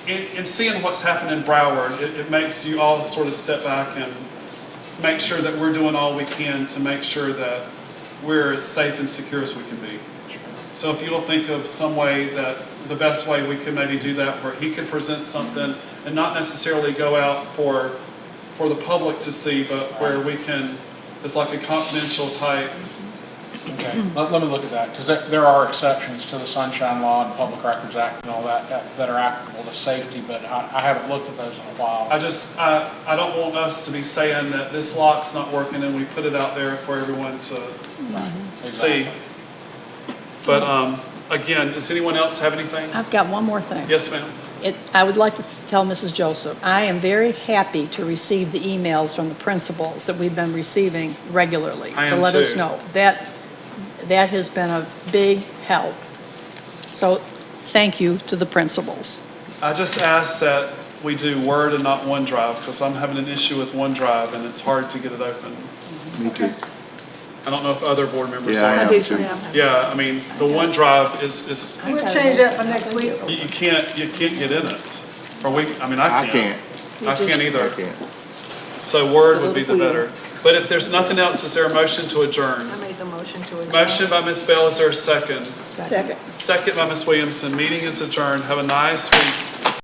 in seeing what's happened in Broward, it makes you all sort of step back and make sure that we're doing all we can to make sure that we're as safe and secure as we can be. So if you'll think of some way that the best way we could maybe do that, where he could present something and not necessarily go out for the public to see, but where we can, it's like a confidential type. Okay, let me look at that, because there are exceptions to the Sunshine Law and Public Records Act and all that are applicable to safety, but I haven't looked at those in a while. I don't want us to be saying that this lock's not working and we put it out there for everyone to see. But again, does anyone else have anything? I've got one more thing. Yes, ma'am. I would like to tell Mrs. Joseph, I am very happy to receive the emails from the principals that we've been receiving regularly. I am to let us too. know. That has been a big help. So thank you to the principals. I just ask that we do Word and not OneDrive, because I'm having an issue with OneDrive and it's hard to get it open. Me too. I don't know if other board members Yeah, I are. am too. Yeah, I mean, the OneDrive is We'll change that for next week. you can't get in it. Or I I can't. can't either. I can't. So Word would be the better. But if there's nothing else, is there a motion to adjourn? I made the motion to adjourn. Motion by Ms. Bell, is there a second? Second. Second by Ms. Williamson. Meeting is adjourned. Have a nice week.